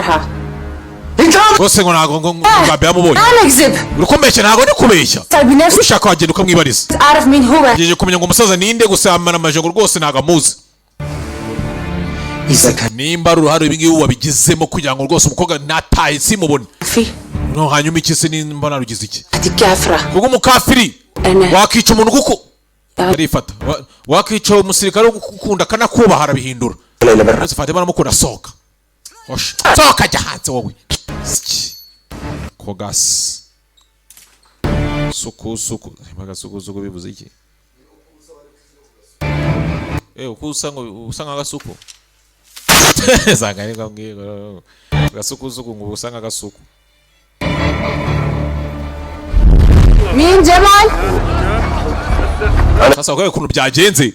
Speaker 2: bose ngo ntago ngabe yamubonye
Speaker 11: انا اكذب
Speaker 2: urukombeshya ntago ndi kubeshya urushaka wagenda ukamwibariza
Speaker 11: اعرف مين هو
Speaker 2: ngeje kumenya ngo umusaza ninde gusa amana amajengo rwose ntago amuzi nimba ari uruhare ibingibi wabigizemo kugira ngo rwose umukobwa nataye simubone no hanyuma iki se nimba narugize iki kuko umukafiri wakica umuntu kuko arifata wakica umusirikare wo gukunda kanakubaha arabihindura bose Fatima aramukunda soka soka jya hanze wowe kogas suku impaga suku bivuze iki uko usanga agasuku zanga ni ngambwiye gasuku ngo usanga agasuku
Speaker 11: مين جمال
Speaker 2: sasa uko ukuntu byagenze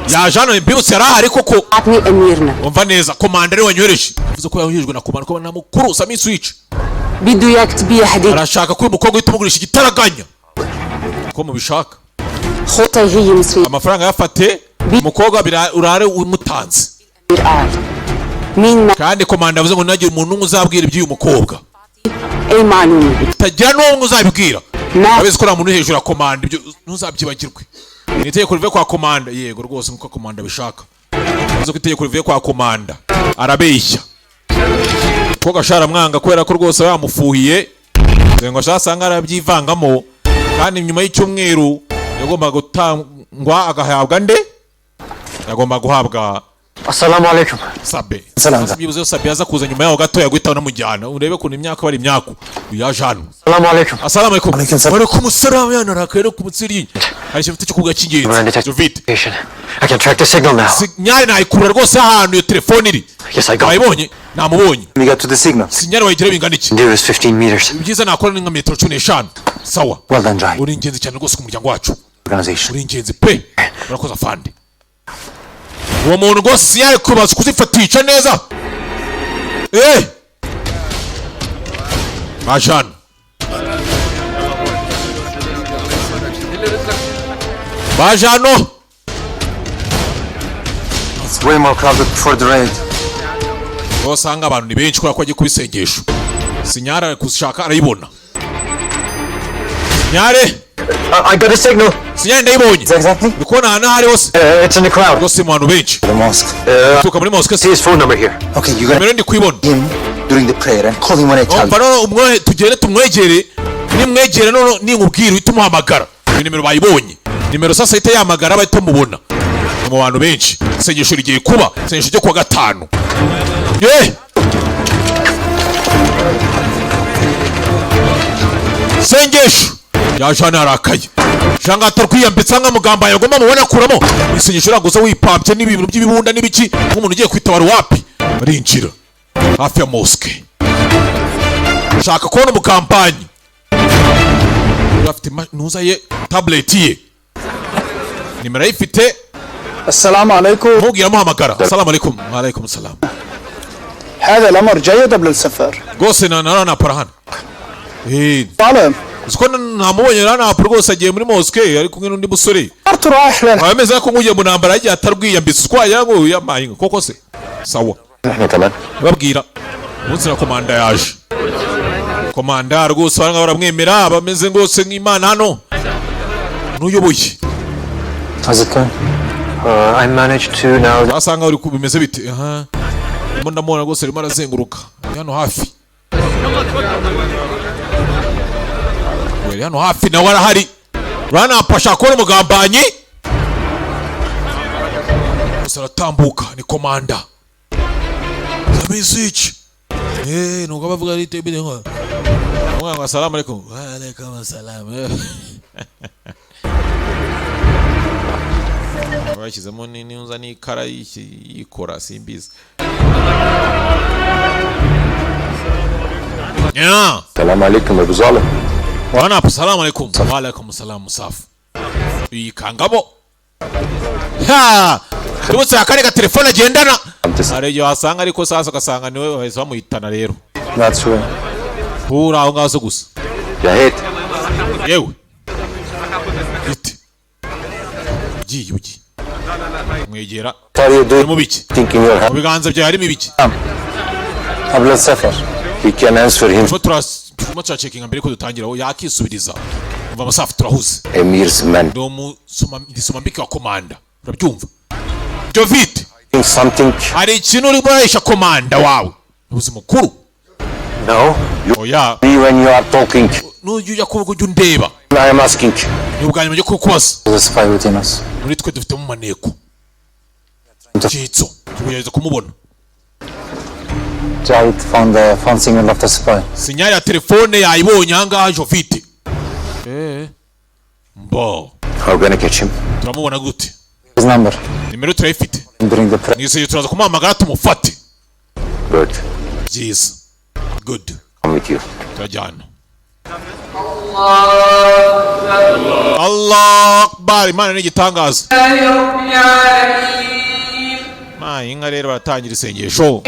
Speaker 2: yajana imbibutse yarahari koko umva neza komandere wanyohereje bivuze ko yahurijwe na komanda ko namukuru Sami Switch
Speaker 11: bidu yaktibi hadith
Speaker 2: arashaka ko umukobwa uhita igitaraganya ko mubishaka
Speaker 11: khota hiyi misri
Speaker 2: amafaranga yafate umukobwa urare umutanze kandi komanda avuze ngo nagiye umuntu uzabwira iby'uyu mukobwa tagira n'uwo uzabibwira abizi ko nta muntu hejuru ya komanda ibyo ntuzabyibagirwe ni itegeko rivuye kwa komanda yego rwose nkuko komanda bishaka avuze ko itegeko rivuye kwa komanda arabeshya ko gashara mwanga kubera ko rwose yamufuhiye ngo ashasanga arabyivangamo kandi nyuma y'icyumweru yagomba gutangwa agahabwa nde yagomba guhabwa
Speaker 10: Assalamu alaikum.
Speaker 2: Sabe. Bivuze Sabe yaza kuza nyuma yaho gato yagwita namujyana. Urebe ko imyaka bari imyaku. Yajana.
Speaker 10: Assalamu alaikum.
Speaker 2: Assalamu alaikum. Alaikum assalam yana rakere ku mutsiri. Hari shifite cyo kuga kingenzi. Vite.
Speaker 10: I can track the signal now.
Speaker 2: Signal nayikura rwose ahantu yo telefone iri.
Speaker 10: Yes, I got.
Speaker 2: Ayibonye? Namubonye.
Speaker 10: We got to the signal.
Speaker 2: Signal wayigire bingana iki?
Speaker 10: There is 15 meters.
Speaker 2: Byiza nakora ni nka metero 15. Sawa.
Speaker 10: Well done, Jai.
Speaker 2: Uri ingenzi cyane rwose ku muryango wacu.
Speaker 10: Organization.
Speaker 2: Uri ingenzi pe. Urakoze afande. Uwo muntu rwose sinyare kubaza kuzifatisha neza Majana Bajano
Speaker 10: It's way more crowded before the raid.
Speaker 2: Usanga abantu ni benshi kwa kubisengesho sinyara kushaka arayibona Sinyare
Speaker 10: I got a signal.
Speaker 2: Sinyare ndayibonye
Speaker 10: Exactly.
Speaker 2: Ukona hana hari hose
Speaker 10: It's in the crowd.
Speaker 2: Rwose mu bantu benshi
Speaker 10: The mosque.
Speaker 2: Tuka muri mosque
Speaker 10: See his phone number here. Okay, you got
Speaker 2: ndi kwibona
Speaker 10: him during the prayer and call him when I tell you.
Speaker 2: Bano umwe tugere tumwegere nimwegere none ninkubwira uhita umuhamagara iyo nimero bayibonye nimero sasa ite yamagara bahita mubona mu bantu benshi isengesho rigiye kuba isengesho ryo kuwa 5 sengesho yajana arakaye shanga atarwiyambitsa nka mugamba yagomba mubona kuramo isengesho raguza wipambye n'ibintu by'ibibunda n'ibiki nk'umuntu ugiye kwitabara wapi arinjira hafi ya mosque shaka kubona umukampanyi afite nuza ye tablet ye nimero ifite
Speaker 8: السلام عليكم.
Speaker 2: مبغي muhamagara assalamu alaikum wa alaikum assalam
Speaker 8: هذا الأمر جيد قبل السفر.
Speaker 2: gose na parahana
Speaker 8: طالب.
Speaker 2: Uko namubonye rana rwose agiye muri mosque ari kumwe n'undi musore
Speaker 8: رايح لنا.
Speaker 2: ameze ko nguye mu ntambara yagiye atarwiyambitse twaya ngo yamayinga koko se sawa babwira umunsi na komanda yaje komanda rwose baranga baramwemera bameze rwose nk'Imana hano n'uyoboye
Speaker 10: I managed to now.
Speaker 2: asanga uri kubimeze bite mo ndamubona rwose arimo arazenguruka hano hafi hano hafi nawe arahari rana pasha kubona umugambanyi gusa aratambuka ni komanda Kacis nuko bavuga ari tebide ngo mwana assalamu alaikum wa alaikum assalam bashyizemo nini unza n'ikara yikora simbizi
Speaker 5: Salam alaikum Abu Zalim.
Speaker 2: Wana assalamu alaikum wa alaikum assalam musafu ikangabo tubutse akari ga telefone agendana areyo asanga ariko sasa gasanga niwe wahise bamuhitana rero
Speaker 10: That's right.
Speaker 2: hura aho ngaho gusa
Speaker 5: Jahid.
Speaker 2: yewe Giti ugiye mwegera
Speaker 10: What are you doing?
Speaker 2: mu biki
Speaker 10: Thinking your
Speaker 2: mu
Speaker 10: head.
Speaker 2: biganza byawe harimo ibiki
Speaker 10: قبل السفر.
Speaker 5: He can answer him.
Speaker 2: turimo turacekinga mbere ko dutangira yakisubiriza umva amasafu turahuze
Speaker 5: Emir's men.
Speaker 2: ndisoma mbiki wa komanda urabyumva Jovite
Speaker 5: Something.
Speaker 2: hari ikintu uri guhisha komanda wawe ubuzi mukuru
Speaker 5: No.
Speaker 2: oya
Speaker 5: Me when you are talking.
Speaker 2: n'ujya kuvuga ujya undeba
Speaker 5: I am asking.
Speaker 2: ni ubwa nyuma yo kukubaza
Speaker 10: There's a spy within us.
Speaker 2: muri twe dufite mu maneko Jitso tugerageza kumubona
Speaker 10: Jahid found the phone signal of the spy.
Speaker 2: sinyari ya telefone yayibonye ahangaha Jovite mbo
Speaker 5: How gonna catch him?
Speaker 2: turamubona gute
Speaker 10: His number.
Speaker 2: nimero turayifite
Speaker 10: During the press.
Speaker 2: niseye turaza kumuhamagara tumufate
Speaker 5: Good.
Speaker 2: byiza good
Speaker 5: I'm with you.
Speaker 2: turajyana Allah akbar Imana ni igitangaza inka rero baratangira isengesho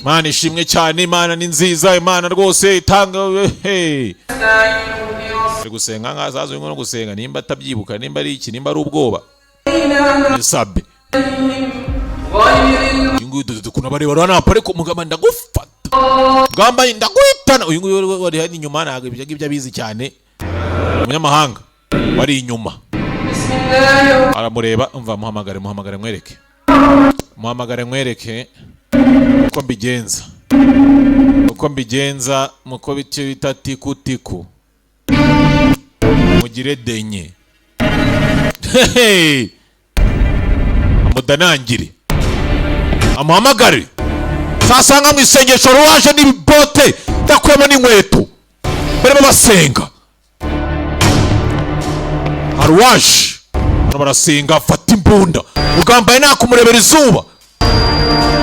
Speaker 2: Imana ishimwe cyane Imana ni nziza Imana rwose itanga gusenga nka zazo no gusenga nimba atabyibuka nimba ari iki nimba ari ubwoba sabe ingu dukuna bare barana pare ko mugamba ndagufata gamba ndaguhitana uyu nguyu wari hani inyuma ntabwo ibyo ngibyo abizi cyane umunyamahanga wari inyuma aramureba umva muhamagare mwereke uko mbigenza muko bice bita tiku mugire denye amudanangire amuhamagare sasa nka mwisengesho ruwaje n'ibibote ndakuyemo n'inkweto barimo basenga haruwaje barasenga fata imbunda ugambaye nta kumurebera izuba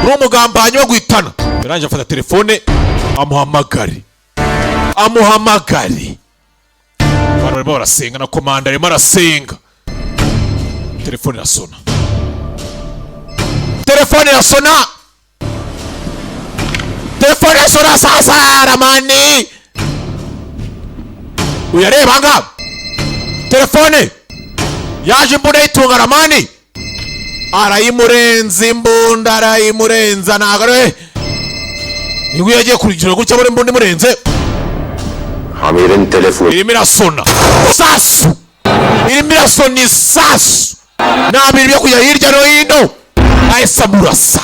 Speaker 2: uri umugambanyi wo guhitana yaranje afata telefone amuhamagare barimo barasenga na komanda arimo arasenga telefone irasona sasa ramani uyareba nga telefone yaje imbunda yitunga ramani arayimurenza imbunda arayimurenza nagare nigo yagiye kurigirira gutya bore imbunda imurenze
Speaker 5: Amir'in telefonu.
Speaker 2: irimo irasona sasu nabiri byo kujya hirya no hino ahise amurasa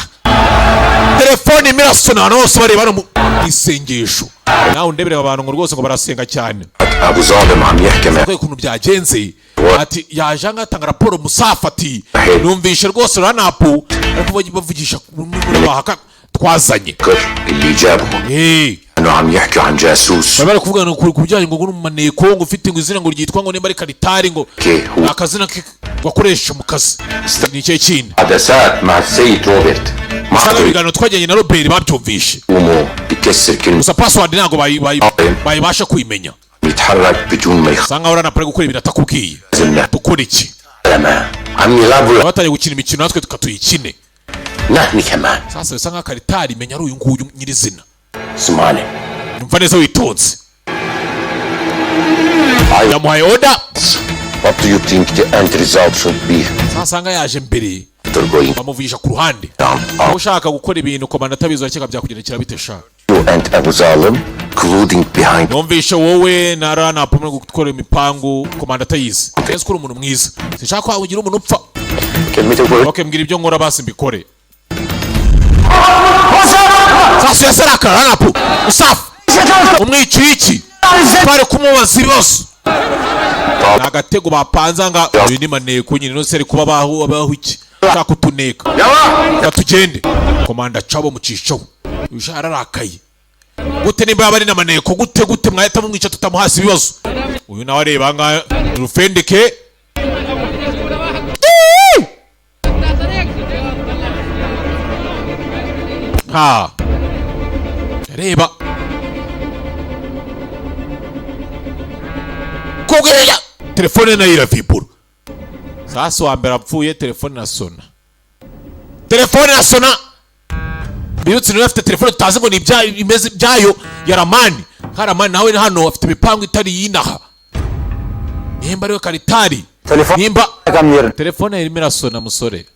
Speaker 2: telefone irimo irasona ahantu hose bareba no mu isengesho nawe undebereye abantu ngo rwose ngo barasenga cyane
Speaker 5: Abu Zalim am yahkeme.
Speaker 2: ukuntu byagenze ati yaje ngatanga raporo musafati numvishe rwose ranapu ariko bavugisha bahaka twazanye
Speaker 5: اللي جابهم انه عم يحكي عن جاسوس
Speaker 2: bari kuvugana ku bijyanye ngo n'umaneko ngo ufite ngo izina ngo ryitwa ngo nimba ari karitari ngo akazina ke bakoresha mu kazi ni cyo kintu
Speaker 5: حدثات مع السيد روبرت
Speaker 2: sanga bigano twajyanye na Robert babyumvishe
Speaker 5: بكسر كلمة
Speaker 2: gusa password ntago bayibasha kwimenya
Speaker 5: يتحرك بدون ما
Speaker 2: sanga urana pare gukora ibintu atakubwiye dukora iki
Speaker 5: عم يلعبوا
Speaker 2: abatanye gukina imikino natwe tukatuyikine
Speaker 5: نحن كمان
Speaker 2: sasa bisa nka karitari menya ari uyu nguyu nyirizina
Speaker 5: اسمعني
Speaker 2: numva neza witonze yamuhaye order.
Speaker 5: What do you think the end result should be?
Speaker 2: sasa nga yaje mbere bamuvugisha ku ruhande ushaka gukora ibintu komanda atabizi akeka byakugendekera bite sha
Speaker 5: You and Abu Zalim colluding behind.
Speaker 2: numvishe wowe na rana pomwe gukora imipangu komanda atayizi kese kuri umuntu mwiza sinshaka ko ugira umuntu upfa okay mbwira ibyo nkora basi mbikore sasa yasaraka rana po usafu umwiciki pare kumubaza ibibazo nagatego bapanza nga uyu ni maneko nyine no seri kuba baho iki shaka kutuneka batugende komanda cabo mucishaho ushara rakaye gute nimba yabari na maneko gute mwahita mumwica tutamuhasi ibibazo uyu nawe areba nga rufendeke ha reba kugera telefone nayo iravibura sasa wa mbere apfuye telefone nasona biyutse niwe afite telefone tutazi ngo ni imeze byayo ya ramani haramani nawe hano afite imipango itari yinaha nimba ariwe karitari nimba telefone irimo irasona musore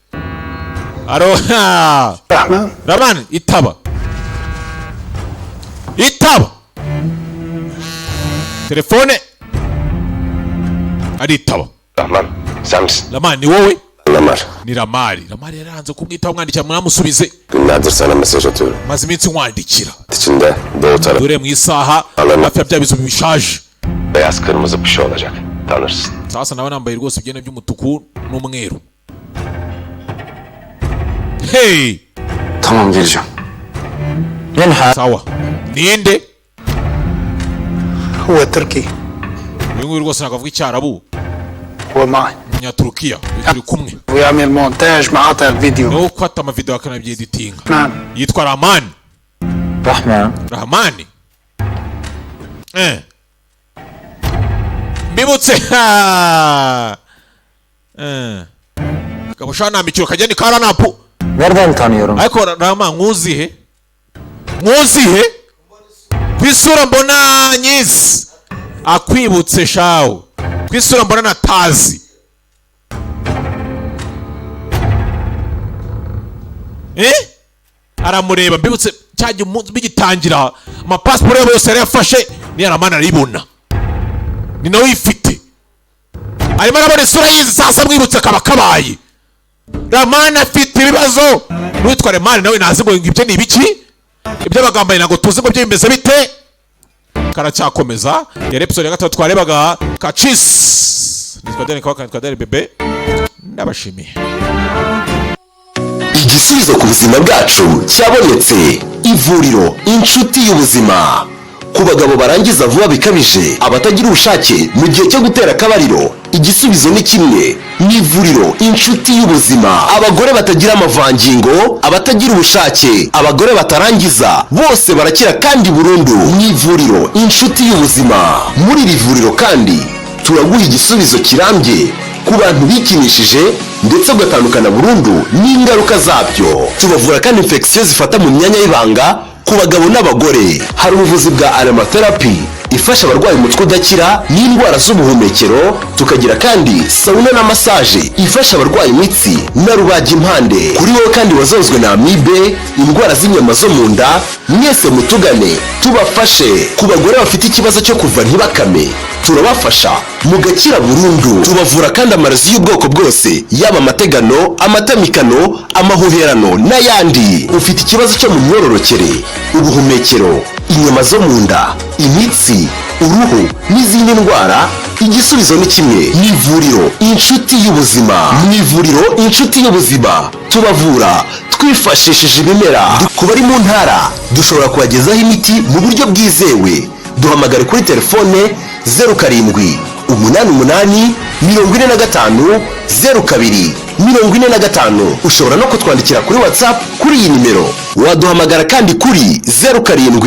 Speaker 2: aro Rahman itaba telefone ari itaba
Speaker 5: Rahman Sams
Speaker 2: Rahman ni wowe
Speaker 5: Lamar
Speaker 2: ni Ramari yaranze kumwitaho mwandikira mwamusubize
Speaker 5: günlerdir sana mesaj atıyorum
Speaker 2: maze iminsi nkwandikira
Speaker 5: içinde doğu tarafı
Speaker 2: dore mu isaha hafi bya bizu bishaje
Speaker 5: beyaz kırmızı bir şey olacak tanırsın
Speaker 2: sasa nawe nambaye rwose ibyene by'umutuku n'umweru hey
Speaker 7: Tamam geleceğim.
Speaker 2: sawa ninde
Speaker 8: هو تركي
Speaker 2: uyu rwose nakavuga icyarabu
Speaker 8: هو معي
Speaker 2: Turukiya turi kumwe
Speaker 8: ويعمل مونتاج مقاطع الفيديو
Speaker 2: no kwata amavideo akanabyeeditinga
Speaker 8: نعم
Speaker 2: yitwa Rahman Rahman bibutse kabusha namikiro kajyani karanapu
Speaker 10: Nereden tanıyorum?
Speaker 2: ariko Rahman nkuzihe kwisura mbona nyisi akwibutse shawo kwisura mbona natazi aramureba mbibutse cyaje umunsi bigitangira amapasiporo yabo yose yarafashe ni Rahman aribona ni nawe ifite arimo arabona isura yizi sasa mwibutse kaba kabaye Rahman afite ibibazo n'uwitwa Rahman nawe nazi ngo ibyo ni ibiki ibyo bagambaye nago tuzi ngo byo bimeze bite karacyakomeza yari episode ya 3 twarebaga Kacis nitwa Dani bebe ndabashimiye
Speaker 12: igisubizo ku buzima bwacu cyabonetse ivuriro inshuti y'ubuzima ku bagabo barangiza vuba bikabije abatagira ubushake mu gihe cyo gutera akabariro igisubizo ni kimwe ni ivuriro inshuti y'ubuzima abagore batagira amavangingo abatagira ubushake abagore batarangiza bose barakira kandi burundu ni ivuriro inshuti y'ubuzima muri iri vuriro kandi turaguha igisubizo kirambye ku bantu bikinishije ndetse ugatandukana burundu n'ingaruka zabyo tubavura kandi infection zifata mu myanya y'ibanga ku bagabo n'abagore hari ubuvuzi bwa aromatherapy ifasha abarwayi umutwe udakira n'indwara z'ubuhumekero tukagira kandi sauna na massage ifasha abarwayi imitsi na rubagimpande kuri wowe kandi wazonzwe na amibe indwara z'inyama zo mu nda mwese mutugane tubafashe ku bagore bafite ikibazo cyo kuva ntibakame turabafasha mugakira burundu tubavura kandi amarozi y'ubwoko bwose yaba amategano amatamikano amahuherano n'ayandi ufite ikibazo cyo mu myororokere ubuhumekero inyama zo mu nda imitsi uruhu n'izindi ndwara igisubizo ni kimwe ni ivuriro inshuti y'ubuzima ni ivuriro inshuti y'ubuzima tubavura twifashishije ibimera ku bari mu ntara dushobora kubagezaho imiti mu buryo bwizewe duhamagare kuri telefone 07 88 45 02 45 ushobora no kutwandikira kuri WhatsApp kuri iyi nimero waduhamagara kandi kuri 07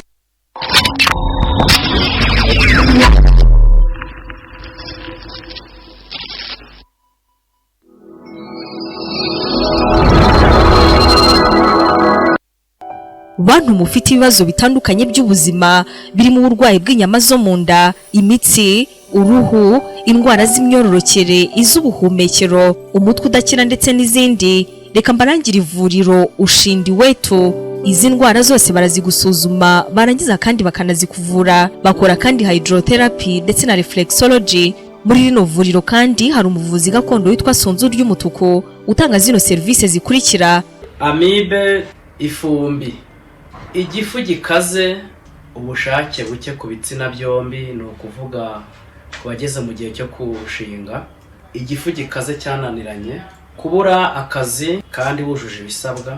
Speaker 13: bantu mufite ibibazo bitandukanye by'ubuzima birimo uburwayi bw'inyama zo mu nda imitsi uruhu indwara z'imyororokere iz'ubuhumekero umutwe udakira ndetse n'izindi reka mbarangire ivuriro ushindi wetu izi ndwara zose barazigusuzuma barangiza kandi bakanazikuvura bakora kandi hydrotherapy ndetse na reflexology muri rino vuriro kandi hari umuvuzi gakondo witwa Sonzu ry'umutuku utanga zino service zikurikira
Speaker 14: amibe ifumbi igifu gikaze ubushake buke ku bitsina byombi ni ukuvuga ku bageze mu gihe cyo kurushinga igifu gikaze cyananiranye kubura akazi kandi wujuje ibisabwa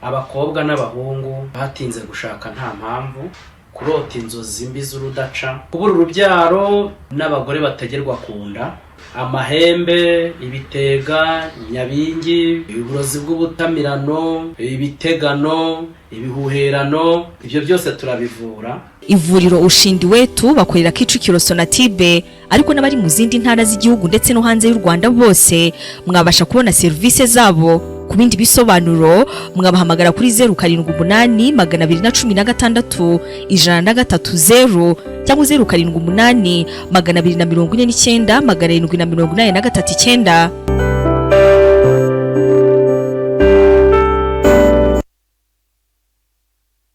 Speaker 14: abakobwa n'abahungu batinze gushaka nta mpamvu kurota inzozi mbi z'urudaca kubura urubyaro n'abagore bategerwa ku nda amahembe ibitega nyabingi uburozi bw'ubutamirano ibitegano ibihuherano ibyo byose turabivura
Speaker 13: ivuriro ushindi wetu bakorera Kicukiro Sonatibe ariko n'abari mu zindi ntara z'igihugu ndetse no hanze y'u Rwanda bose mwabasha kubona service zabo Ku bindi bisobanuro mwabahamagara kuri 078 216 130 cyangwa 078 249 783 9.